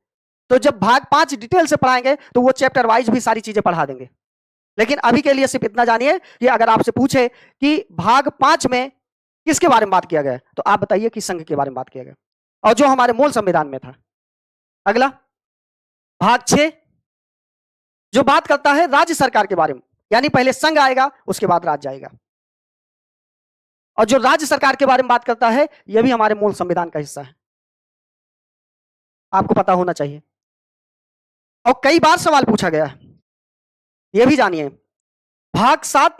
तो जब भाग 5 डिटेल से पढ़ाएंगे तो वो चैप्टर वाइज भी सारी चीजें पढ़ा देंगे। लेकिन अभी के लिए सिर्फ इतना जानिए कि अगर आपसे पूछे कि भाग 5 में किसके बारे में बात किया गया, तो आप बताइए कि संघ के बारे में बात किया गया और जो हमारे मूल संविधान में था। अगला भाग 6 जो बात करता है राज्य सरकार के बारे में, यानी पहले संघ आएगा उसके बाद राज्य आएगा। और जो राज्य सरकार के बारे में बात करता है यह भी हमारे मूल संविधान का हिस्सा है, आपको पता होना चाहिए। और कई बार सवाल पूछा गया है, यह भी जानिए। भाग 7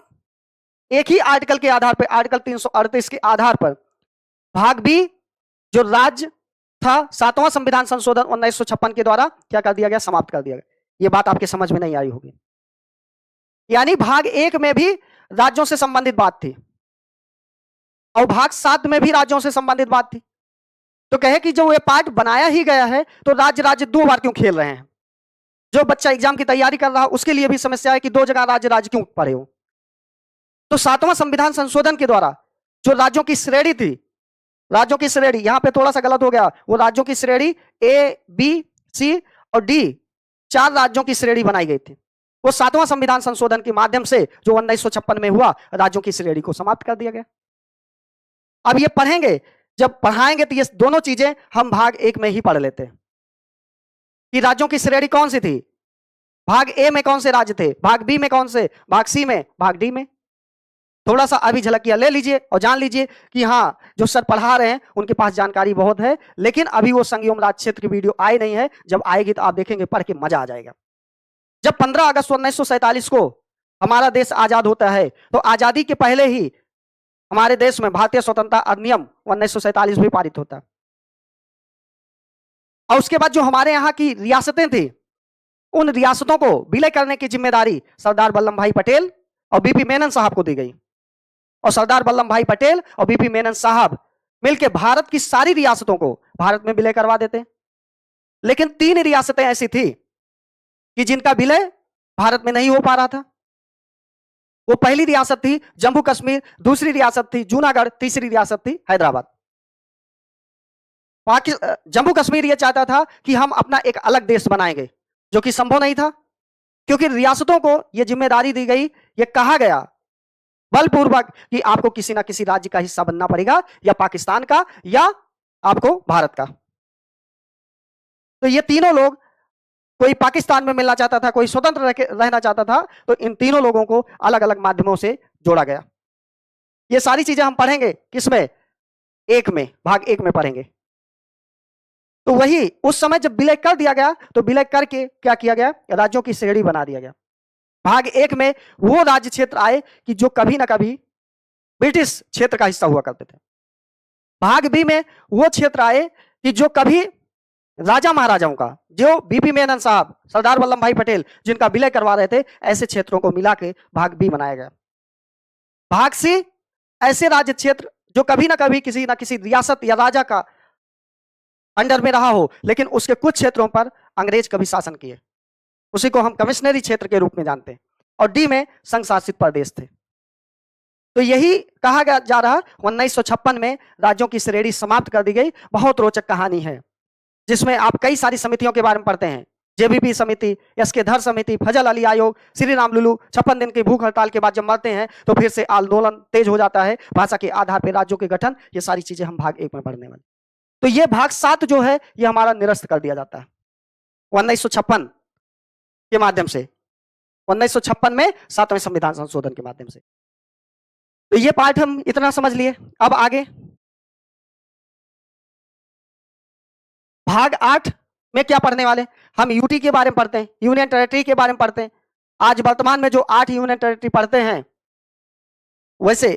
एक ही आर्टिकल के आधार पर, आर्टिकल 338 के आधार पर भाग बी जो राज्य था 7वां संविधान संशोधन 1956 के द्वारा क्या कर दिया गया, समाप्त कर दिया गया। यह बात आपके समझ में नहीं आई होगी। यानी भाग 1 में भी राज्यों से संबंधित बात थी और भाग 7 में भी राज्यों से संबंधित बात थी। तो कहे कि जो ये पार्ट बनाया ही गया है तो राज्य राज्य 2 बार क्यों खेल रहे हैं? जो बच्चा एग्जाम की तैयारी कर रहा है उसके लिए भी समस्या है कि 2 जगह राज्य राज्य क्यों पढ़े हो। तो 7वां संविधान संशोधन के द्वारा जो राज्यों की श्रेणी थी, राज्यों की श्रेणी यहां पे थोड़ा सा गलत हो गया, वो राज्यों की श्रेणी ए, बी, सी और डी 4 राज्यों की श्रेणी बनाई गई थी। वो 7वां संविधान संशोधन के माध्यम से जो 1956 में हुआ, राज्यों की श्रेणी को समाप्त कर दिया गया। अब ये पढ़ेंगे, जब पढ़ाएंगे तो ये दोनों चीजें हम भाग 1 में ही पढ़ लेते हैं कि राज्यों की श्रेणी कौन सी थी, भाग ए में कौन से राज्य थे, भाग बी में कौन से, भाग सी में, भाग डी में। थोड़ा सा अभी झलकिया ले लीजिए और जान लीजिए कि हाँ जो सर पढ़ा रहे हैं उनके पास जानकारी बहुत है, लेकिन अभी वो संघ एवं राज्य क्षेत्र की वीडियो आई नहीं है। जब आएगी तो आप देखेंगे, पढ़ के मजा आ जाएगा। जब 15 अगस्त 1947 को हमारा देश आजाद होता है तो आजादी के पहले ही हमारे देश में भारतीय स्वतंत्रता अधिनियम 1947 भी पारित होता है। और उसके बाद जो हमारे यहाँ की रियासतें थी, उन रियासतों को विलय करने की जिम्मेदारी सरदार वल्लभ भाई पटेल और बीपी मेनन साहब को दी गई। और सरदार वल्लभ भाई पटेल और बीपी मेनन साहब मिलकर भारत की सारी रियासतों को भारत में विलय करवा देते। लेकिन 3 रियासतें ऐसी थी कि जिनका विलय भारत में नहीं हो पा रहा था। वो पहली रियासत थी जम्मू कश्मीर, दूसरी रियासत थी जूनागढ़, तीसरी रियासत थी हैदराबाद। जम्मू कश्मीर ये चाहता था कि हम अपना एक अलग देश बनाएंगे, जो कि संभव नहीं था, क्योंकि रियासतों को यह जिम्मेदारी दी गई, ये कहा गया बलपूर्वक कि आपको किसी ना किसी राज्य का हिस्सा बनना पड़ेगा, या पाकिस्तान का या आपको भारत का। तो ये तीनों लोग, कोई पाकिस्तान में मिलना चाहता था, कोई स्वतंत्र रहना चाहता था, तो इन तीनों लोगों को अलग अलग माध्यमों से जोड़ा गया। ये सारी चीजें हम पढ़ेंगे किसमें, 1 में, भाग 1 में पढ़ेंगे। तो वही उस समय जब विलय कर दिया गया तो विलय करके क्या किया गया, राज्यों की श्रेणी बना दिया गया। भाग 1 में वो राज्य क्षेत्र आए कि जो कभी ना कभी ब्रिटिश क्षेत्र का हिस्सा हुआ करते थे। भाग बी में वो क्षेत्र आए कि जो कभी राजा महाराजाओं का, जो बीपी मेनन साहब, सरदार वल्लभ भाई पटेल जिनका विलय करवा रहे थे, ऐसे क्षेत्रों को मिला के भाग बी बनाया गया। भाग सी ऐसे राज्य क्षेत्र जो कभी ना कभी किसी ना किसी रियासत या राजा का अंडर में रहा हो, लेकिन उसके कुछ क्षेत्रों पर अंग्रेज कभी शासन किए, उसी को हम कमिश्नरी क्षेत्र के रूप में जानते हैं। और डी में संघ शासित प्रदेश थे। तो यही कहा जा रहा 1956 में राज्यों की श्रेणी समाप्त कर दी गई। बहुत रोचक कहानी है, जिसमें आप कई सारी समितियों के बारे में पढ़ते हैं, जेबीपी समिति, एसके धर समिति, फजल अली आयोग, श्री राम लुलू। 56 दिन की भूख हड़ताल के बाद जब मरते हैं तो फिर से आंदोलन तेज हो जाता है, भाषा के आधार पर राज्यों के गठन। ये सारी चीजें हम भाग 1 में पढ़ने वाले। तो ये भाग 7 जो है ये हमारा निरस्त कर दिया जाता है 1956 के माध्यम से, 1956 में 7वें संविधान संशोधन के माध्यम से। तो ये पार्ट हम इतना समझ लिए। अब आगे भाग 8 में क्या पढ़ने वाले, हम यूटी के बारे में पढ़ते हैं, यूनियन टेरिटरी के बारे में पढ़ते हैं। आज वर्तमान में जो 8 यूनियन टेरिटरी पढ़ते हैं, वैसे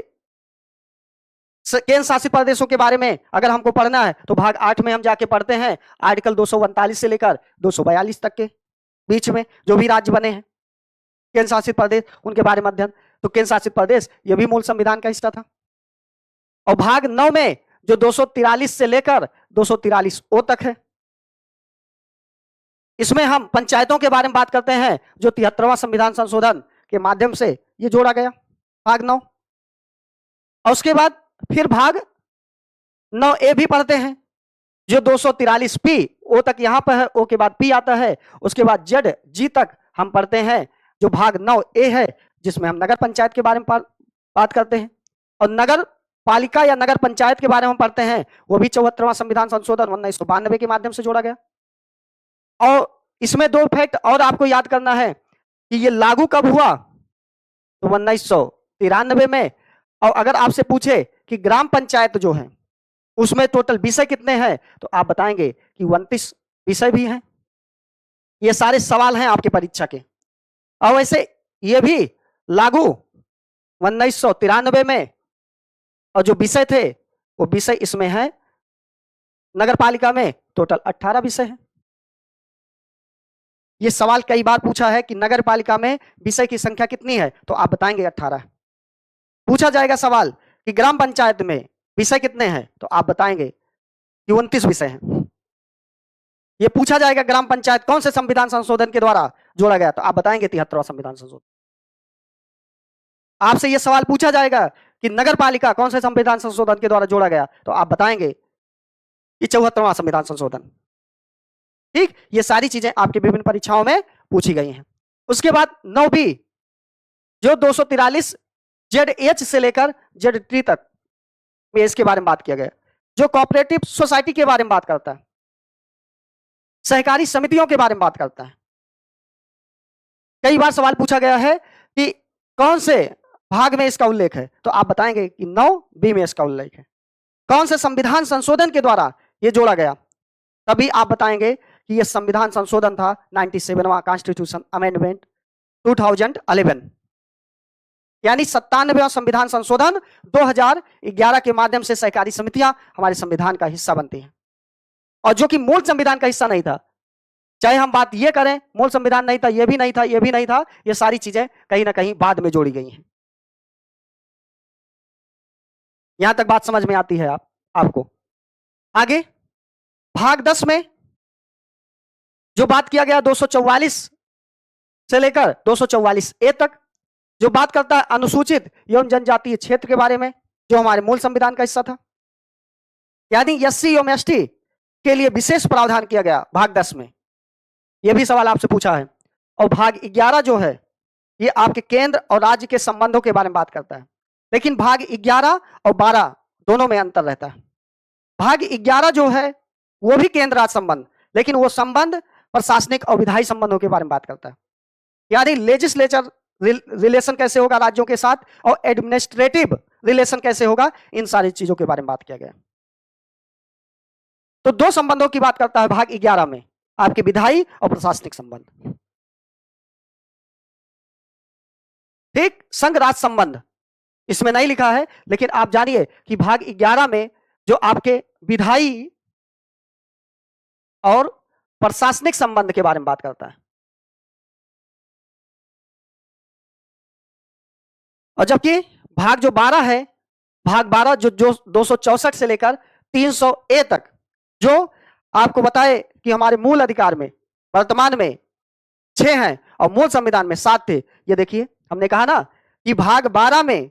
केंद्र शासित प्रदेशों के बारे में अगर हमको पढ़ना है तो भाग 8 में हम जाके पढ़ते हैं आर्टिकल 239 से लेकर 242 तक के बीच में जो भी राज्य बने हैं केंद्र शासित प्रदेश, उनके बारे में अध्ययन। तो केंद्र शासित प्रदेश ये भी मूल संविधान का हिस्सा था। और भाग 9 में जो 243 से लेकर 243 ओ तक है, इसमें हम पंचायतों के बारे में बात करते हैं जो 73वां संविधान संशोधन के माध्यम से ये जोड़ा गया, भाग 9। और उसके बाद फिर भाग 9A भी पढ़ते हैं जो 243 पी ओ तक यहां पर है, ओ के बाद पी आता है, उसके बाद जेड जी तक हम पढ़ते हैं जो भाग 9A है जिसमें हम नगर पंचायत के बारे में बात करते हैं। और नगर पालिका या नगर पंचायत के बारे में पढ़ते हैं, वो भी 74वां संविधान संशोधन 1992 के माध्यम से जोड़ा गया। और इसमें 2 फैक्ट और आपको याद करना है कि ये लागू कब हुआ, तो 1993 में। और अगर आपसे पूछे कि ग्राम पंचायत जो है उसमें टोटल विषय कितने हैं, तो आप बताएंगे कि 29 विषय भी हैं। ये सारे सवाल हैं आपके परीक्षा के। और वैसे ये भी लागू 1993 में, और जो विषय थे वो विषय इसमें है नगर पालिका में टोटल 18 विषय हैं। ये सवाल कई बार पूछा है कि नगर पालिका में विषय की संख्या कितनी है, तो आप बताएंगे 18। पूछा जाएगा सवाल कि ग्राम पंचायत में विषय कितने हैं, तो आप बताएंगे कि 29 विषय हैं। ये पूछा जाएगा ग्राम पंचायत कौन से संविधान संशोधन के द्वारा जोड़ा गया, तो आप बताएंगे 73वां संविधान संशोधन। आपसे यह सवाल पूछा जाएगा कि नगर पालिका कौन से संविधान संशोधन के द्वारा जोड़ा गया, तो आप बताएंगे कि 74वां संविधान संशोधन। ठीक, ये सारी चीजें आपकी विभिन्न परीक्षाओं में पूछी गई हैं। उसके बाद 9B जो 243 ZH से लेकर ZT तक में इसके बारे में बात किया गया, जो कोऑपरेटिव सोसाइटी के बारे में बात करता है, सहकारी समितियों के बारे में बात करता है। कई बार सवाल पूछा गया है कि कौन से भाग में इसका उल्लेख है, तो आप बताएंगे कि 9B में इसका उल्लेख है। कौन से संविधान संशोधन के द्वारा यह जोड़ा गया, तभी आप बताएंगे कि यह संविधान संशोधन था 97वां कॉन्स्टिट्यूशन अमेंडमेंट 2011, यानी 97वां संविधान संशोधन 2011 के माध्यम से सहकारी समितियां हमारे संविधान का हिस्सा बनती हैं। और जो कि मूल संविधान का हिस्सा नहीं था, चाहे हम बात ये करें मूल संविधान नहीं था, ये भी नहीं था, ये भी नहीं था, ये सारी चीजें कहीं ना कहीं बाद में जोड़ी गई हैं। यहां तक बात समझ में आती है आपको। आगे भाग 10 में जो बात किया गया 244 से लेकर 244A तक, जो बात करता है अनुसूचित एवं जनजातीय क्षेत्र के बारे में, जो हमारे मूल संविधान का हिस्सा था, यानी SC एवं ST के लिए विशेष प्रावधान किया गया भाग 10 में। यह भी सवाल आपसे पूछा है। और भाग 11 जो है ये आपके केंद्र और राज्य के संबंधों के बारे में बात करता है, लेकिन भाग 11 और 12 दोनों में अंतर रहता है। भाग 11 जो है वो भी केंद्र राज्य संबंध, लेकिन वो संबंध प्रशासनिक और विधायी संबंधों के बारे में बात करता है, यानी लेजिस्लेचर रिलेशन कैसे होगा राज्यों के साथ और एडमिनिस्ट्रेटिव रिलेशन कैसे होगा, इन सारी चीजों के बारे में बात किया गया। तो 2 संबंधों की बात करता है भाग 11 में, आपके विधायी और प्रशासनिक संबंध। ठीक, संघ राज्य संबंध इसमें नहीं लिखा है, लेकिन आप जानिए कि भाग 11 में जो आपके विधायी और प्रशासनिक संबंध के बारे में बात करता है, और जबकि भाग जो 12 है, भाग 12 जो 264 से लेकर 300A तक, जो आपको बताए कि हमारे मूल अधिकार में वर्तमान में 6 हैं और मूल संविधान में 7 थे। ये देखिए हमने कहा ना कि भाग 12 में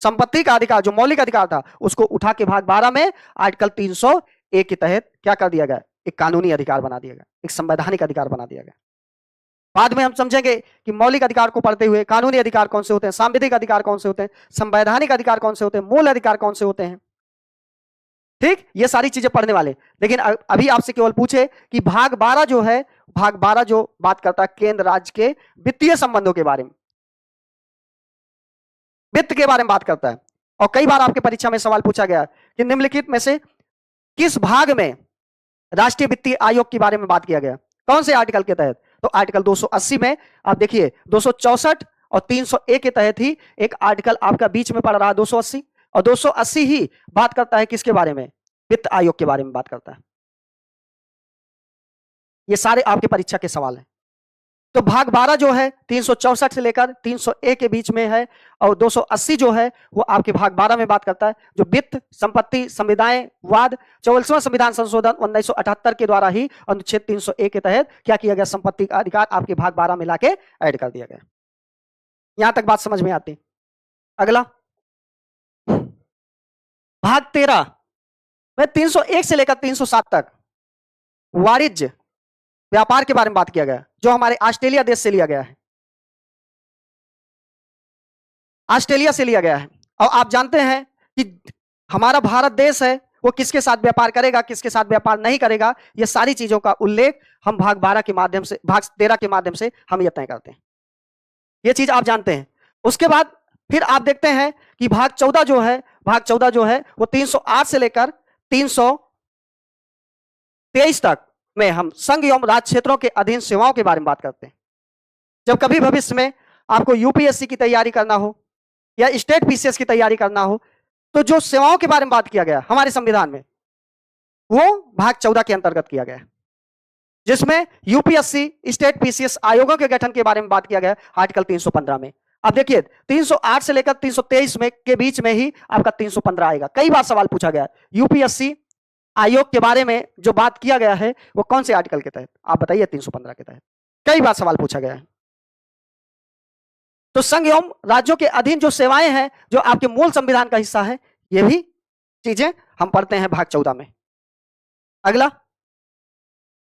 संपत्ति का अधिकार जो मौलिक अधिकार था उसको उठा के भाग 12 में आर्टिकल 300A के तहत क्या कर दिया गया, एक कानूनी अधिकार बना दिया गया, एक संवैधानिक अधिकार बना दिया गया। बाद में हम समझेंगे कि मौलिक अधिकार को पढ़ते हुए कानूनी अधिकार कौन से होते हैं, सांविधिक अधिकार कौन से होते हैं, संवैधानिक अधिकार कौन से होते हैं, मूल अधिकार कौन से होते हैं। ठीक, ये सारी चीजें पढ़ने वाले। लेकिन अभी आपसे केवल पूछे कि भाग 12 जो है, भाग 12 जो बात करता है केंद्र राज्य के वित्तीय संबंधों के बारे में, वित्त के बारे में बात करता है। और कई बार आपके परीक्षा में सवाल पूछा गया कि निम्नलिखित में से किस भाग में राष्ट्रीय वित्तीय आयोग के बारे में बात किया गया, कौन से आर्टिकल के तहत? तो आर्टिकल 280 में आप देखिए 264 और 301 के तहत ही एक आर्टिकल आपका बीच में पड़ रहा है 280, और 280 ही बात करता है किसके बारे में? वित्त आयोग के बारे में बात करता है। ये सारे आपके परीक्षा के सवाल हैं। तो भाग 12 जो है 364 से लेकर 301 के बीच में है, और 280 जो है वो आपके भाग 12 में बात करता है, जो वित्त, संपत्ति, संविदाएं, वाद, 44वां संविधान संशोधन 1978 के द्वारा ही अनुच्छेद 301 के तहत क्या किया गया? संपत्ति का अधिकार आपके भाग 12 में लाके ऐड कर दिया गया। यहां तक बात समझ में आती। अगला भाग 13 में 301 से लेकर 307 तक वाणिज्य व्यापार के बारे में बात किया गया, जो हमारे ऑस्ट्रेलिया देश से लिया गया है, ऑस्ट्रेलिया से लिया गया है। और आप जानते हैं कि हमारा भारत देश है वो किसके साथ व्यापार करेगा, किसके साथ व्यापार नहीं करेगा, ये सारी चीजों का उल्लेख हम भाग 12 के माध्यम से, भाग 13 के माध्यम से हम ये तय करते हैं। ये चीज आप जानते हैं। उसके बाद फिर आप देखते हैं कि भाग 14 जो है, भाग 14 जो है वो 308 से लेकर 323 तक में हम संघ एवं राज्य क्षेत्रों के अधीन सेवाओं के बारे में बात करते हैं। जब कभी भविष्य में आपको यूपीएससी की तैयारी करना हो या स्टेट पीसीएस की तैयारी करना हो, तो जो सेवाओं के बारे में बात किया गया हमारे संविधान में, वो भाग 14 के अंतर्गत किया गया, जिसमें यूपीएससी, स्टेट पीसीएस आयोगों के गठन के बारे में बात किया गया आर्टिकल 315 में। अब देखिए 308 से लेकर 323 में के बीच में ही आपका 315 आएगा। कई बार सवाल पूछा गया यूपीएससी आयोग के बारे में जो बात किया गया है वो कौन से आर्टिकल के तहत? आप बताइए। 315 के तहत कई बार सवाल पूछा गया है। तो संघ एवं राज्यों के अधीन जो सेवाएं हैं, जो आपके मूल संविधान का हिस्सा है, ये भी चीजें हम पढ़ते हैं भाग 14 में। अगला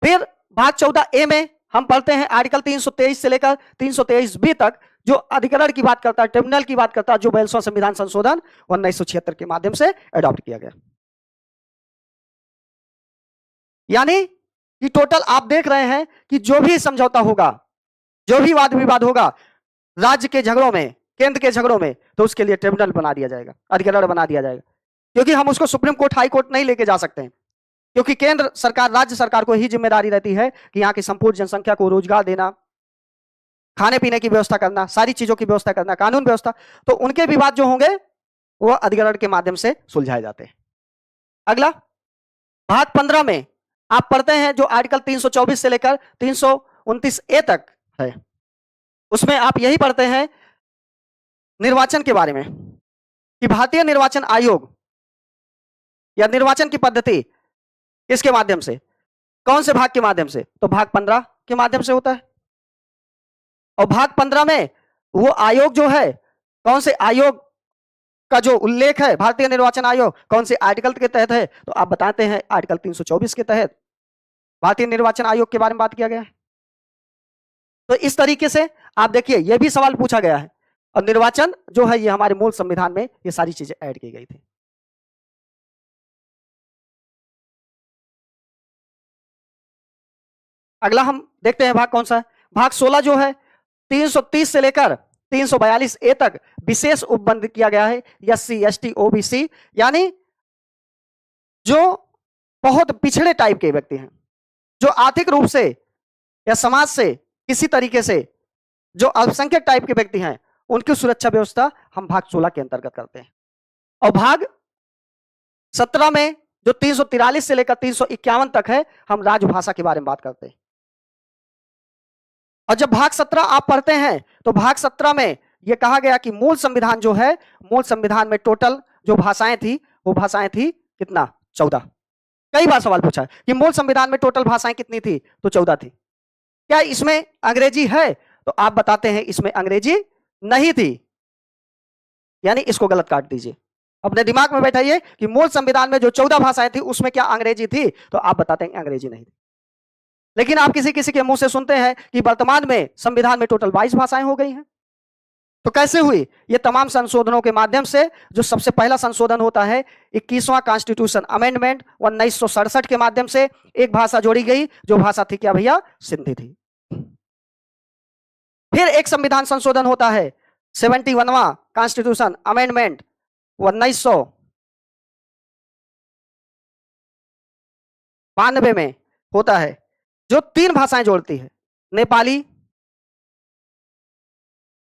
फिर भाग 14 ए में हम पढ़ते हैं आर्टिकल 323 से लेकर 323 बी तक, जो अधिकरण की बात करता है, ट्रिब्यूनल की बात करता है, जो 42वां संविधान संशोधन 1976 के माध्यम से एडॉप्ट किया गया। यानी कि टोटल आप देख रहे हैं कि जो भी समझौता होगा, जो भी वाद विवाद होगा राज्य के झगड़ों में, केंद्र के झगड़ों में, तो उसके लिए ट्रिब्यूनल बना दिया जाएगा, अधिकरण बना दिया जाएगा। क्योंकि हम उसको सुप्रीम कोर्ट, हाई कोर्ट नहीं लेके जा सकते हैं, क्योंकि केंद्र सरकार, राज्य सरकार को ही जिम्मेदारी रहती है कि यहाँ की संपूर्ण जनसंख्या को रोजगार देना, खाने पीने की व्यवस्था करना, सारी चीजों की व्यवस्था करना, कानून व्यवस्था। तो उनके विवाद जो होंगे वो अधिकरण के माध्यम से सुलझाए जाते हैं। अगला भाग 15 में आप पढ़ते हैं जो आर्टिकल 324 से लेकर 329 ए तक है, उसमें आप यही पढ़ते हैं निर्वाचन के बारे में, कि भारतीय निर्वाचन आयोग या निर्वाचन की पद्धति किसके माध्यम से, कौन से भाग के माध्यम से? तो भाग 15 के माध्यम से होता है। और भाग 15 में वो आयोग जो है, कौन से आयोग का जो उल्लेख है, भारतीय निर्वाचन आयोग कौन से आर्टिकल के तहत है? तो आप बताते हैं आर्टिकल 324 के तहत भारतीय निर्वाचन आयोग के बारे में बात किया गया है। तो इस तरीके से आप देखिए यह भी सवाल पूछा गया है, और निर्वाचन जो है ये हमारे मूल संविधान में ये सारी चीजें ऐड की गई थी। अगला हम देखते हैं भाग कौन सा है। भाग 16 जो है 330 से लेकर 342 ए तक विशेष उपबंध किया गया है, एससी, एसटी, ओबीसी, यानी जो बहुत पिछड़े टाइप के व्यक्ति हैं, जो आर्थिक रूप से या समाज से किसी तरीके से जो अल्पसंख्यक टाइप के व्यक्ति हैं, उनकी सुरक्षा व्यवस्था हम भाग 16 के अंतर्गत करते हैं। और भाग 17 में जो 343 से लेकर 351 तक है, हम राजभाषा के बारे में बात करते हैं। और जब भाग 17 आप पढ़ते हैं तो भाग 17 में यह कहा गया कि मूल संविधान जो है, मूल संविधान में टोटल जो भाषाएं थी वो भाषाएं थी कितना? 14। कई बार सवाल पूछा है कि मूल संविधान में टोटल भाषाएं कितनी थी? तो 14 थी। क्या इसमें अंग्रेजी है? तो आप बताते हैं इसमें अंग्रेजी नहीं थी, यानी इसको गलत काट दीजिए। अपने दिमाग में बैठाइए कि मूल संविधान में जो 14 भाषाएं थी उसमें क्या अंग्रेजी थी? तो आप बताते हैं अंग्रेजी नहीं थी। लेकिन आप किसी किसी के मुंह से सुनते हैं कि वर्तमान में संविधान में टोटल 22 भाषाएं हो गई हैं। तो कैसे हुई? ये तमाम संशोधनों के माध्यम से। जो सबसे पहला संशोधन होता है 21वां कॉन्स्टिट्यूशन अमेंडमेंट 1967 के माध्यम से एक भाषा जोड़ी गई, जो भाषा थी क्या भैया? सिंधी थी। फिर एक संविधान संशोधन होता है 71वां कॉन्स्टिट्यूशन अमेंडमेंट 1992 में होता है, जो 3 भाषाएं जोड़ती है, नेपाली,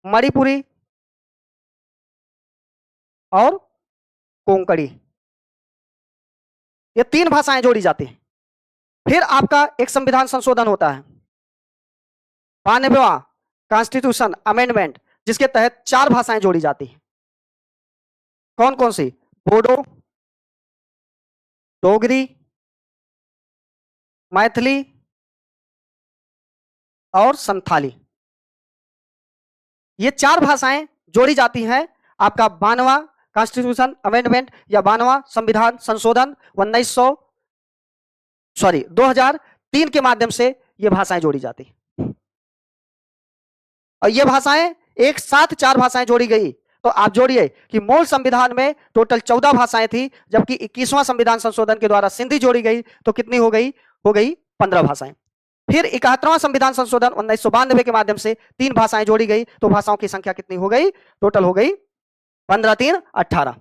मणिपुरी और कोंकणी। ये 3 भाषाएं जोड़ी जाती हैं। फिर आपका एक संविधान संशोधन होता है 92वां कॉन्स्टिट्यूशन अमेंडमेंट, जिसके तहत 4 भाषाएं जोड़ी जाती हैं। कौन कौन सी? बोडो, डोगरी, मैथिली और संथाली। ये 4 भाषाएं जोड़ी जाती हैं आपका 92वां कॉन्स्टिट्यूशन अमेंडमेंट या 92वां संविधान संशोधन 2003 के माध्यम से ये भाषाएं जोड़ी जाती हैं। और ये भाषाएं एक साथ 4 भाषाएं जोड़ी गई, तो आप जोड़िए कि मूल संविधान में टोटल 14 भाषाएं थी, जबकि 21वां संविधान संशोधन के द्वारा सिंधी जोड़ी गई, तो कितनी हो गई? 15 भाषाएं। फिर 71वां संविधान संशोधन 1992 के माध्यम से 3 भाषाएं जोड़ी गई, तो भाषाओं की संख्या कितनी हो गई? टोटल हो गई 15 3 18।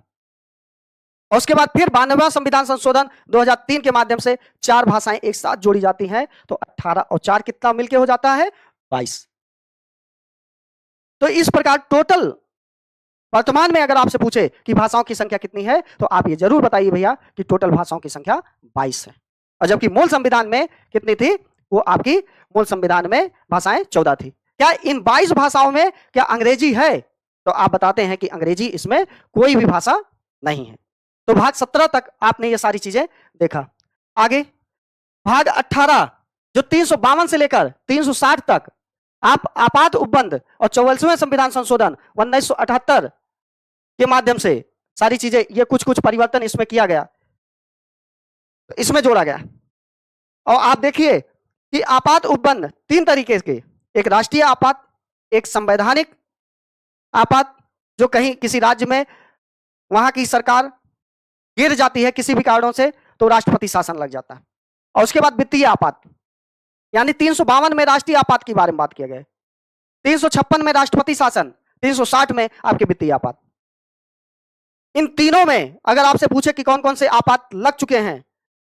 और उसके बाद फिर 92वां संविधान संशोधन 2003 के माध्यम से 4 भाषाएं एक साथ जोड़ी जाती हैं, तो 18 और 4 कितना मिलके हो जाता है? 22। तो इस प्रकार टोटल वर्तमान में अगर आपसे पूछे कि भाषाओं की संख्या कितनी है, तो आप ये जरूर बताइए भैया कि टोटल भाषाओं की संख्या 22 है। और जबकि मूल संविधान में कितनी थी? वो आपकी मूल संविधान में भाषाएं 14 थी। क्या इन 22 भाषाओं में क्या अंग्रेजी है? तो आप बताते हैं कि अंग्रेजी इसमें कोई भी भाषा नहीं है। तो भाग 17 तक आपने ये सारी चीजें देखा। आगे भाग 18 जो 352 से लेकर 360 तक आप आपात उपबंध और 44वें संविधान संशोधन 1978 के माध्यम से सारी चीजें, ये कुछ कुछ परिवर्तन इसमें किया गया, इसमें जोड़ा गया। और आप देखिए कि आपात उपबंध 3 तरीके के, एक राष्ट्रीय आपात, एक संवैधानिक आपात, जो कहीं किसी राज्य में वहां की सरकार गिर जाती है किसी भी कारणों से, तो राष्ट्रपति शासन लग जाता है। और उसके बाद वित्तीय आपात, यानी 352 में राष्ट्रीय आपात के बारे में बात किया गया, 356 में राष्ट्रपति शासन, 360 में आपके वित्तीय आपात। इन तीनों में अगर आपसे पूछे कि कौन कौन से आपात लग चुके हैं,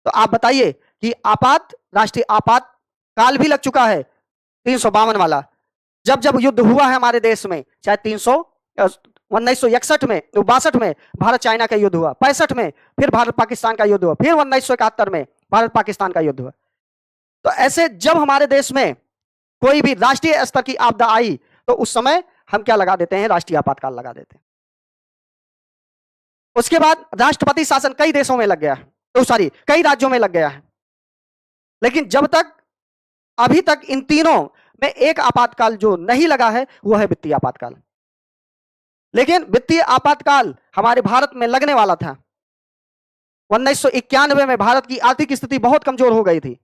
तो आप बताइए कि आपात, राष्ट्रीय आपात काल भी लग चुका है 352 वाला। जब जब युद्ध हुआ है हमारे देश में, चाहे 1961 में, 62 में भारत चाइना का युद्ध हुआ, 65 में फिर भारत पाकिस्तान का युद्ध हुआ, फिर 1971 में भारत पाकिस्तान का युद्ध हुआ। तो ऐसे जब हमारे देश में कोई भी राष्ट्रीय स्तर की आपदा आई, तो उस समय हम क्या लगा देते हैं? राष्ट्रीय आपातकाल लगा देते हैं। उसके बाद राष्ट्रपति शासन कई देशों में लग गया है, तो सॉरी कई राज्यों में लग गया है। लेकिन जब तक अभी तक इन तीनों में एक आपातकाल जो नहीं लगा है, वो है वित्तीय आपातकाल। लेकिन वित्तीय आपातकाल हमारे भारत में लगने वाला था। 1991 में भारत की आर्थिक स्थिति बहुत कमजोर हो गई थी।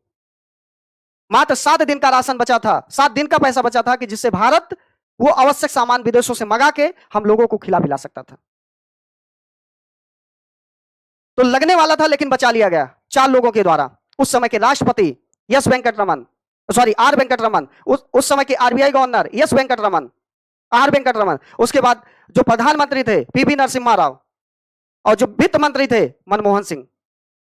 मात्र 7 दिन का राशन बचा था, 7 दिन का पैसा बचा था कि जिससे भारत वो आवश्यक सामान विदेशों से मंगा के हम लोगों को खिला पिला सकता था। तो लगने वाला था, लेकिन बचा लिया गया 4 लोगों के द्वारा। उस समय के राष्ट्रपति आर वेंकट रमन, उस समय के RBI governor R Venkataraman, उसके बाद जो प्रधानमंत्री थे पीवी नरसिम्हा राव, और जो वित्त मंत्री थे मनमोहन सिंह,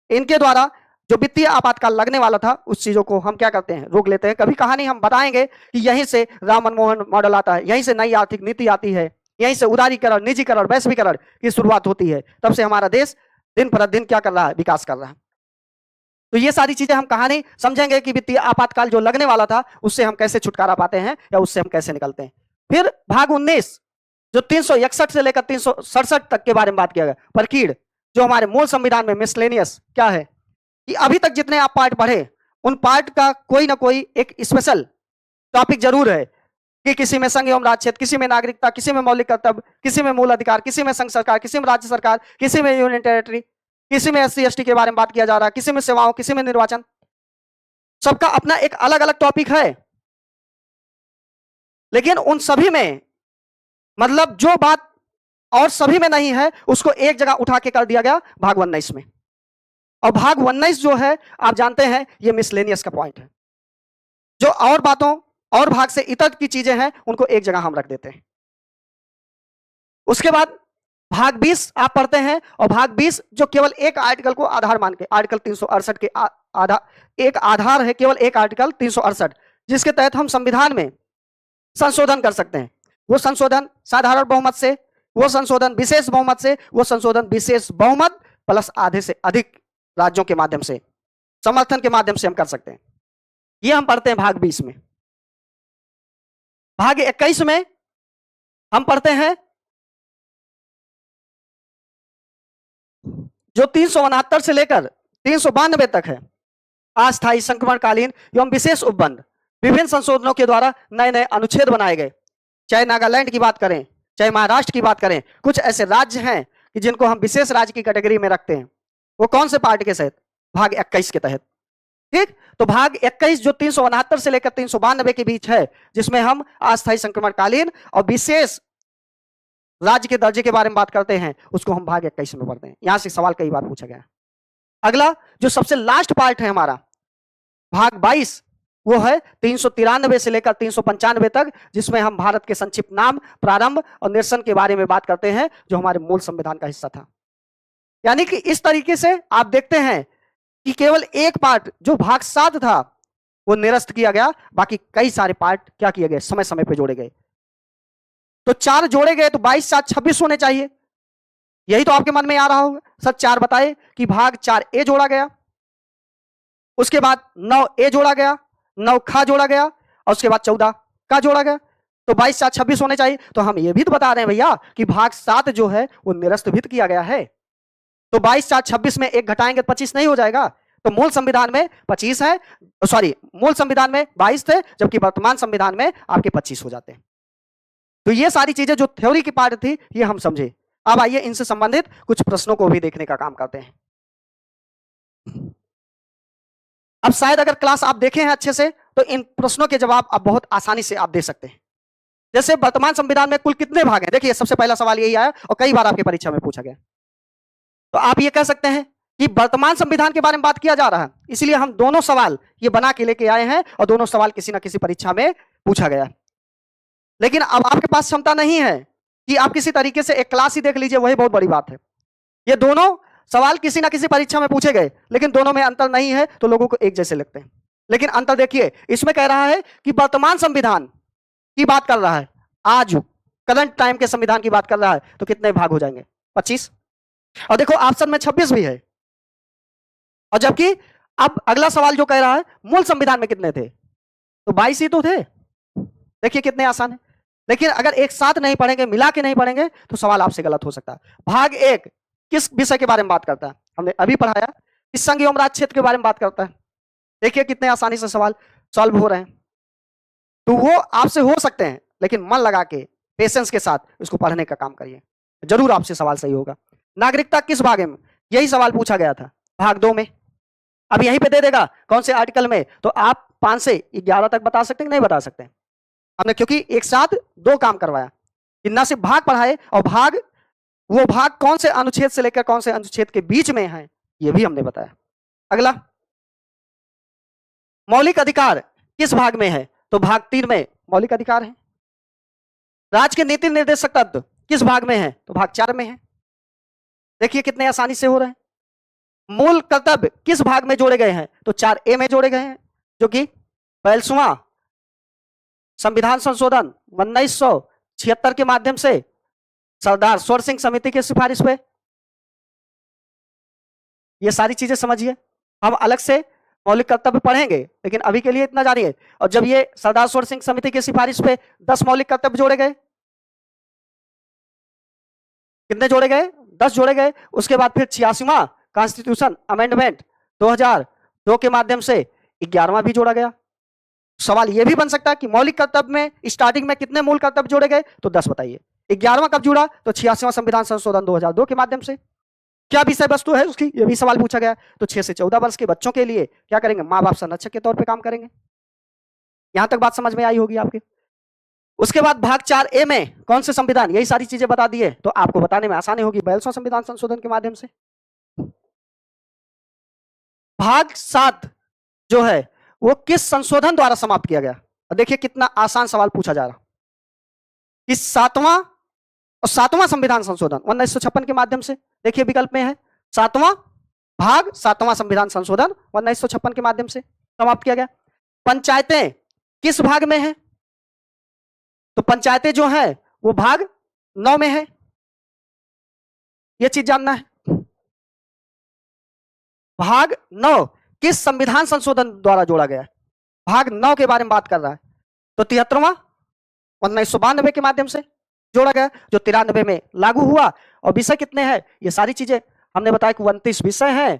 इनके द्वारा जो वित्तीय आपातकाल लगने वाला था, उस चीजों को हम क्या करते हैं? रोक लेते हैं। कभी कहानी हम बताएंगे कि यहीं से राम मनमोहन मॉडल आता है, यहीं से नई आर्थिक नीति आती है, यहीं से उदारीकरण, निजीकरण, वैश्वीकरण की शुरुआत होती है। तब से हमारा देश दिन प्रतिदिन क्या कर रहा है? विकास कर रहा है। तो ये सारी चीजें हम कहानी समझेंगे कि वित्तीय आपातकाल जो लगने वाला था, उससे हम कैसे छुटकारा पाते हैं या उससे हम कैसे निकलते हैं। फिर भाग 19 जो 361 से लेकर 367 तक के बारे में बात किया गया, परकीड़, जो हमारे मूल संविधान में मिसलेनियस क्या है कि अभी तक जितने आप पार्ट पढ़े, उन पार्ट का कोई ना कोई एक स्पेशल टॉपिक जरूर है कि किसी में संघ एवं राज्य क्षेत्र, किसी में नागरिकता, किसी में मौलिक कर्तव्य, किसी में मूल अधिकार, किसी में संघ सरकार, किसी में राज्य सरकार, किसी में यूनियन टेरिटरी, किसी में SC ST के बारे में बात किया जा रहा है, किसी में सेवाओं, किसी में निर्वाचन। सबका अपना एक अलग अलग टॉपिक है, लेकिन उन सभी में मतलब जो बात और सभी में नहीं है उसको एक जगह उठा के कर दिया गया भाग 19 में। और भाग 19 जो है आप जानते हैं ये मिसलेनियस का पॉइंट है। जो और बातों और भाग से इतर की चीजें हैं उनको एक जगह हम रख देते हैं। उसके बाद भाग 20 आप पढ़ते हैं, और भाग 20 जो केवल एक आर्टिकल को आधार मान के, आर्टिकल 368 के एक आधार है, केवल एक आर्टिकल 368 जिसके तहत हम संविधान में संशोधन कर सकते हैं। वो संशोधन साधारण बहुमत से, वो संशोधन विशेष बहुमत से, वो संशोधन विशेष बहुमत प्लस आधे से अधिक राज्यों के माध्यम से, समर्थन के माध्यम से हम कर सकते हैं। ये हम पढ़ते हैं भाग 20 में। भाग 21 में हम पढ़ते हैं जो 369 से लेकर 392 तक है, अस्थायी संक्रमणकालीन एवं विशेष उपबंध। विभिन्न संशोधनों के द्वारा नए नए अनुच्छेद बनाए गए। चाहे नागालैंड की बात करें, चाहे महाराष्ट्र की बात करें, कुछ ऐसे राज्य हैं कि जिनको हम विशेष राज्य की कैटेगरी में रखते हैं। वो कौन से पार्ट के तहत? भाग 21 के तहत। ठीक, तो भाग 21 जो 369 से लेकर 392 के बीच है, जिसमें हम अस्थायी संक्रमणकालीन और विशेष राज्य के दर्जे के बारे में बात करते हैं, उसको हम भाग 21 में पढ़ते हैं। यहां से सवाल कई बार पूछा गया। अगला जो सबसे लास्ट पार्ट है हमारा भाग 22, वो है 393 से लेकर 395 तक, जिसमें हम भारत के संक्षिप्त नाम, प्रारंभ और निरसन के बारे में बात करते हैं, जो हमारे मूल संविधान का हिस्सा था। यानी कि इस तरीके से आप देखते हैं कि केवल एक पार्ट जो भाग 7 था वो निरस्त किया गया, बाकी कई सारे पार्ट क्या किए गए, समय समय पे जोड़े गए। तो 4 जोड़े गए तो 22 7 26 होने चाहिए। यही तो आपके मन में आ रहा होगा। सर 4 बताए कि भाग 4A जोड़ा गया, उसके बाद 9A जोड़ा गया, 9 खा जोड़ा गया, और उसके बाद 14 का जोड़ा गया, तो 22 7 26 होने चाहिए। तो हम ये भी तो बता रहे हैं भैया कि भाग 7 जो है वो निरस्त भी किया गया है। तो 22 7 26 में एक घटाएंगे तो 25 नहीं हो जाएगा। तो मूल संविधान में 25 है, सॉरी मूल संविधान में 22 थे, जबकि वर्तमान संविधान में आपके 25 हो जाते हैं। तो ये सारी चीजें जो थ्योरी की पार्ट थी ये हम समझे। अब आइए इनसे संबंधित कुछ प्रश्नों को भी देखने का काम करते हैं। अब शायद अगर क्लास आप देखे हैं अच्छे से तो इन प्रश्नों के जवाब आप बहुत आसानी से आप दे सकते हैं। जैसे वर्तमान संविधान में कुल कितने भाग हैं? देखिए सबसे पहला सवाल यही आया और कई बार आपकी परीक्षा में पूछा गया। तो आप ये कह सकते हैं कि वर्तमान संविधान के बारे में बात किया जा रहा है, इसलिए हम दोनों सवाल ये बना के लेके आए हैं और दोनों सवाल किसी ना किसी परीक्षा में पूछा गया। लेकिन अब आपके पास क्षमता नहीं है कि आप किसी तरीके से एक क्लास ही देख लीजिए, वही बहुत बड़ी बात है। ये दोनों सवाल किसी ना किसी परीक्षा में पूछे गए, लेकिन दोनों में अंतर नहीं है तो लोगों को एक जैसे लगते हैं। लेकिन अंतर देखिए, इसमें कह रहा है कि वर्तमान संविधान की बात कर रहा है, आज करंट टाइम के संविधान की बात कर रहा है, तो कितने भाग हो जाएंगे? 25। और देखो ऑप्शन में 26 भी है। और जबकि अब अगला सवाल जो कह रहा है मूल संविधान में कितने थे, तो 22 ही तो थे। देखिए कितने आसान है। लेकिन अगर एक साथ नहीं पढ़ेंगे, मिला के नहीं पढ़ेंगे, तो सवाल आपसे गलत हो सकता है। भाग 1 किस विषय के बारे में बात करता है? हमने अभी पढ़ाया, इस संघ एवं राज्य क्षेत्र के बारे में बात करता है। देखिए कितने आसानी से सवाल सॉल्व हो रहे हैं। तो वो आपसे हो सकते हैं, लेकिन मन लगा के पेशेंस के साथ इसको पढ़ने का काम करिए, जरूर आपसे सवाल सही होगा। नागरिकता किस भाग में? यही सवाल पूछा गया था भाग 2 में। अब यहीं पे दे देगा कौन से आर्टिकल में, तो आप 5 से 11 तक बता सकते हैं कि नहीं बता सकते? हमने क्योंकि एक साथ 2 काम करवाया कि न सिर्फ भाग पढ़ाए, और वो भाग कौन से अनुच्छेद से लेकर कौन से अनुच्छेद के बीच में है ये भी हमने बताया। अगला, मौलिक अधिकार किस भाग में है? तो भाग 3 में मौलिक अधिकार है। राज्य के नीति निर्देशक तत्व किस भाग में है? तो भाग 4 में है। देखिए कितने आसानी से हो रहे हैं। मूल कर्तव्य किस भाग में जोड़े गए हैं? तो 4A में जोड़े गए हैं, जो कि 42वां संविधान संशोधन 1976 के माध्यम से सरदार स्वर सिंह समिति की सिफारिश पे। ये सारी चीजें समझिए। हम अलग से मौलिक कर्तव्य पढ़ेंगे, लेकिन अभी के लिए इतना जानिए। और जब ये सरदार स्वर सिंह समिति की सिफारिश पे 10 मौलिक कर्तव्य जोड़े गए, कितने जोड़े गए? 10 जोड़े गए। उसके बाद फिर 86वां कॉन्स्टिट्यूशन अमेंडमेंट 2002 के माध्यम से 11वां भी जोड़ा गया। सवाल यह भी बन सकता है कि मौलिक कर्तव्य में स्टार्टिंग में कितने मूल कर्तव्य जोड़े गए? तो 10 बताइए। 11वां कब जुड़ा? तो 86वां संविधान संशोधन 2002 के माध्यम से। क्या विषय वस्तु है उसकी, यह भी सवाल पूछा गया। तो 6 से 14 वर्ष के बच्चों के लिए क्या करेंगे? माँ बाप संरक्षक के तौर पर काम करेंगे। यहां तक बात समझ में आई होगी आपके। उसके बाद भाग 4A में कौन से संविधान, यही सारी चीजें बता दिए तो आपको बताने में आसानी होगी 42वां संविधान संशोधन के माध्यम से। भाग 7 जो है वो किस संशोधन द्वारा समाप्त किया गया? और देखिए कितना आसान सवाल पूछा जा रहा। इस 7वां संविधान संशोधन 1956 के माध्यम से, देखिए विकल्प में है 7वां संविधान संशोधन 1956 के माध्यम से समाप्त किया गया। पंचायतें किस भाग में है? तो पंचायतें जो है वो भाग 9 में है, ये चीज जानना है। भाग 9 किस संविधान संशोधन द्वारा जोड़ा गया है? भाग 9 के बारे में बात कर रहा है, तो 73वां 1992 के माध्यम से जोड़ा गया, जो 93 में लागू हुआ। और विषय कितने हैं ये सारी चीजें हमने बताया कि 29 विषय हैं,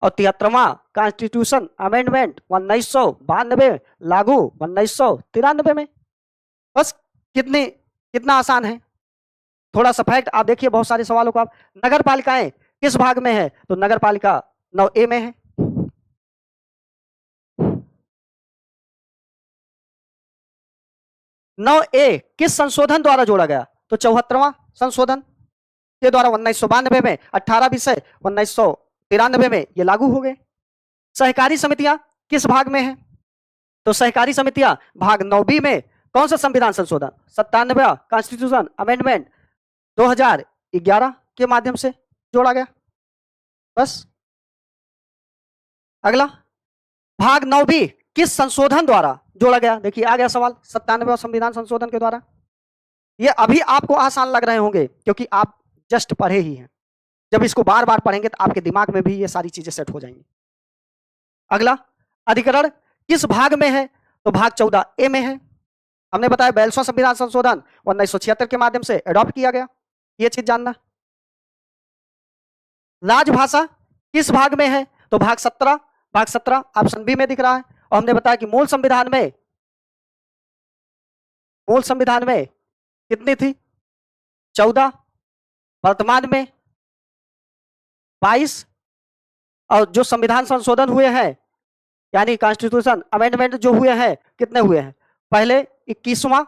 और 73वां कॉन्स्टिट्यूशन अमेंडमेंट 1992 लागू 1993 में। बस कितना आसान है। थोड़ा सा फैक्ट आप देखिए बहुत सारे सवालों को आप, नगर पालिकाएं किस भाग में है? तो नगर पालिका 9A में है। नौ ए किस संशोधन द्वारा जोड़ा गया? तो 74वां संशोधन के द्वारा 1992 में 18 विषय 1993 में ये लागू हो गए। सहकारी समितियां किस भाग में है? तो सहकारी समितियां भाग 9B में कौन सा संविधान संशोधन? 97वां कॉन्स्टिट्यूशन अमेंडमेंट 2011 के माध्यम से जोड़ा गया। बस अगला, भाग 9B किस संशोधन द्वारा जोड़ा गया? देखिए आ गया सवाल 97वां संविधान संशोधन के द्वारा। ये अभी आपको आसान लग रहे होंगे क्योंकि आप जस्ट पढ़े ही हैं। जब इसको बार बार पढ़ेंगे तो आपके दिमाग में भी ये सारी चीजें सेट हो जाएंगी। अगला, अधिकरण किस भाग में है? तो भाग 14A में है। हमने बताया 42वां संविधान संशोधन 1976 के माध्यम से एडॉप्ट किया गया, ये चीज जानना। राजभाषा किस भाग में है? तो भाग 17 ऑप्शन बी में दिख रहा है। और हमने बताया कि मूल संविधान में कितनी थी? 14, वर्तमान में 22, और जो संविधान संशोधन हुए हैं यानी कॉन्स्टिट्यूशन अमेंडमेंट जो हुए हैं कितने हुए हैं? पहले 21वां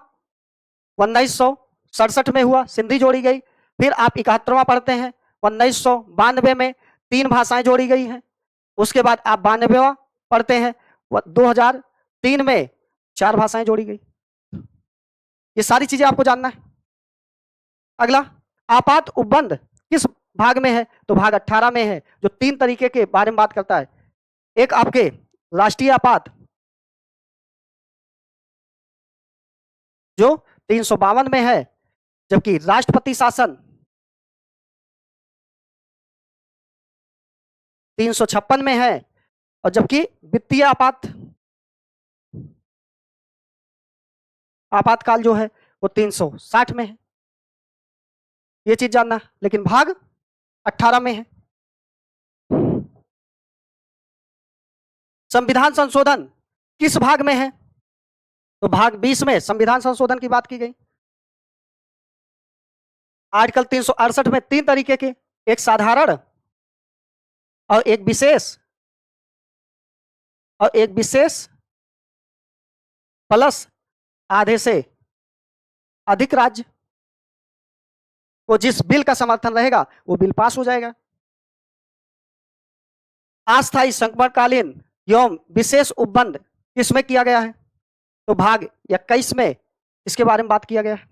1967 में हुआ, सिंधी जोड़ी गई। फिर आप 71वां पढ़ते हैं 1992 में 3 भाषाएं जोड़ी गई हैं। उसके बाद आप 92वां पढ़ते हैं 2003 में 4 भाषाएं जोड़ी गई। ये सारी चीजें आपको जानना है। अगला, आपात उपबंध किस भाग में है? तो भाग 18 में है, जो 3 तरीके के बारे में बात करता है। एक आपके राष्ट्रीय आपात जो 352 में है, जबकि राष्ट्रपति शासन 356 में है, और जबकि वित्तीय आपातकाल जो है वो 360 में है। ये चीज जानना, लेकिन भाग 18 में है। संविधान संशोधन किस भाग में है? तो भाग 20 में संविधान संशोधन की बात की गई। आर्टिकल 368 में 3 तरीके के, एक साधारण और एक विशेष प्लस आधे से अधिक राज्य को जिस बिल का समर्थन रहेगा वो बिल पास हो जाएगा। अस्थायी संक्रमणकालीन एवं विशेष उपबंध किसमें किया गया है? तो भाग 21 में इसके बारे में बात किया गया है।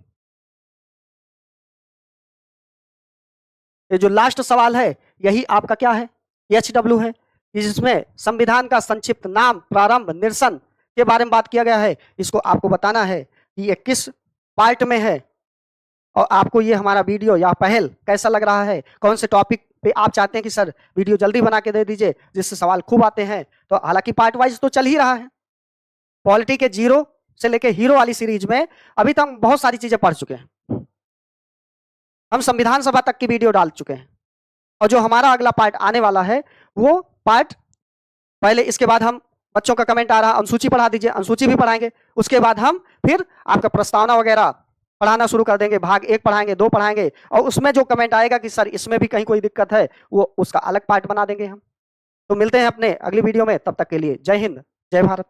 ये जो लास्ट सवाल है यही आपका क्या है? HW है, जिसमें संविधान का संक्षिप्त नाम, प्रारंभ, निरसन के बारे में बात किया गया है। इसको आपको बताना है कि ये किस पार्ट में है, और आपको ये हमारा वीडियो या पहल कैसा लग रहा है, कौन से टॉपिक पे आप चाहते हैं कि सर वीडियो जल्दी बना के दे दीजिए जिससे सवाल खूब आते हैं। तो हालांकि पार्ट वाइज तो चल ही रहा है। पॉलिटी के 0 से लेके हीरो वाली सीरीज में अभी तक हम बहुत सारी चीजें पढ़ चुके हैं। हम संविधान सभा तक की वीडियो डाल चुके हैं, और जो हमारा अगला पार्ट आने वाला है वो पार्ट, पहले इसके बाद हम बच्चों का कमेंट आ रहा अनुसूची पढ़ा दीजिए, अनुसूची भी पढ़ाएंगे। उसके बाद हम फिर आपका प्रस्तावना वगैरह पढ़ाना शुरू कर देंगे। भाग 1 पढ़ाएंगे, 2 पढ़ाएंगे, और उसमें जो कमेंट आएगा कि सर इसमें भी कहीं कोई दिक्कत है वो उसका अलग पार्ट बना देंगे हम। तो मिलते हैं अपने अगली वीडियो में, तब तक के लिए जय हिंद, जय भारत।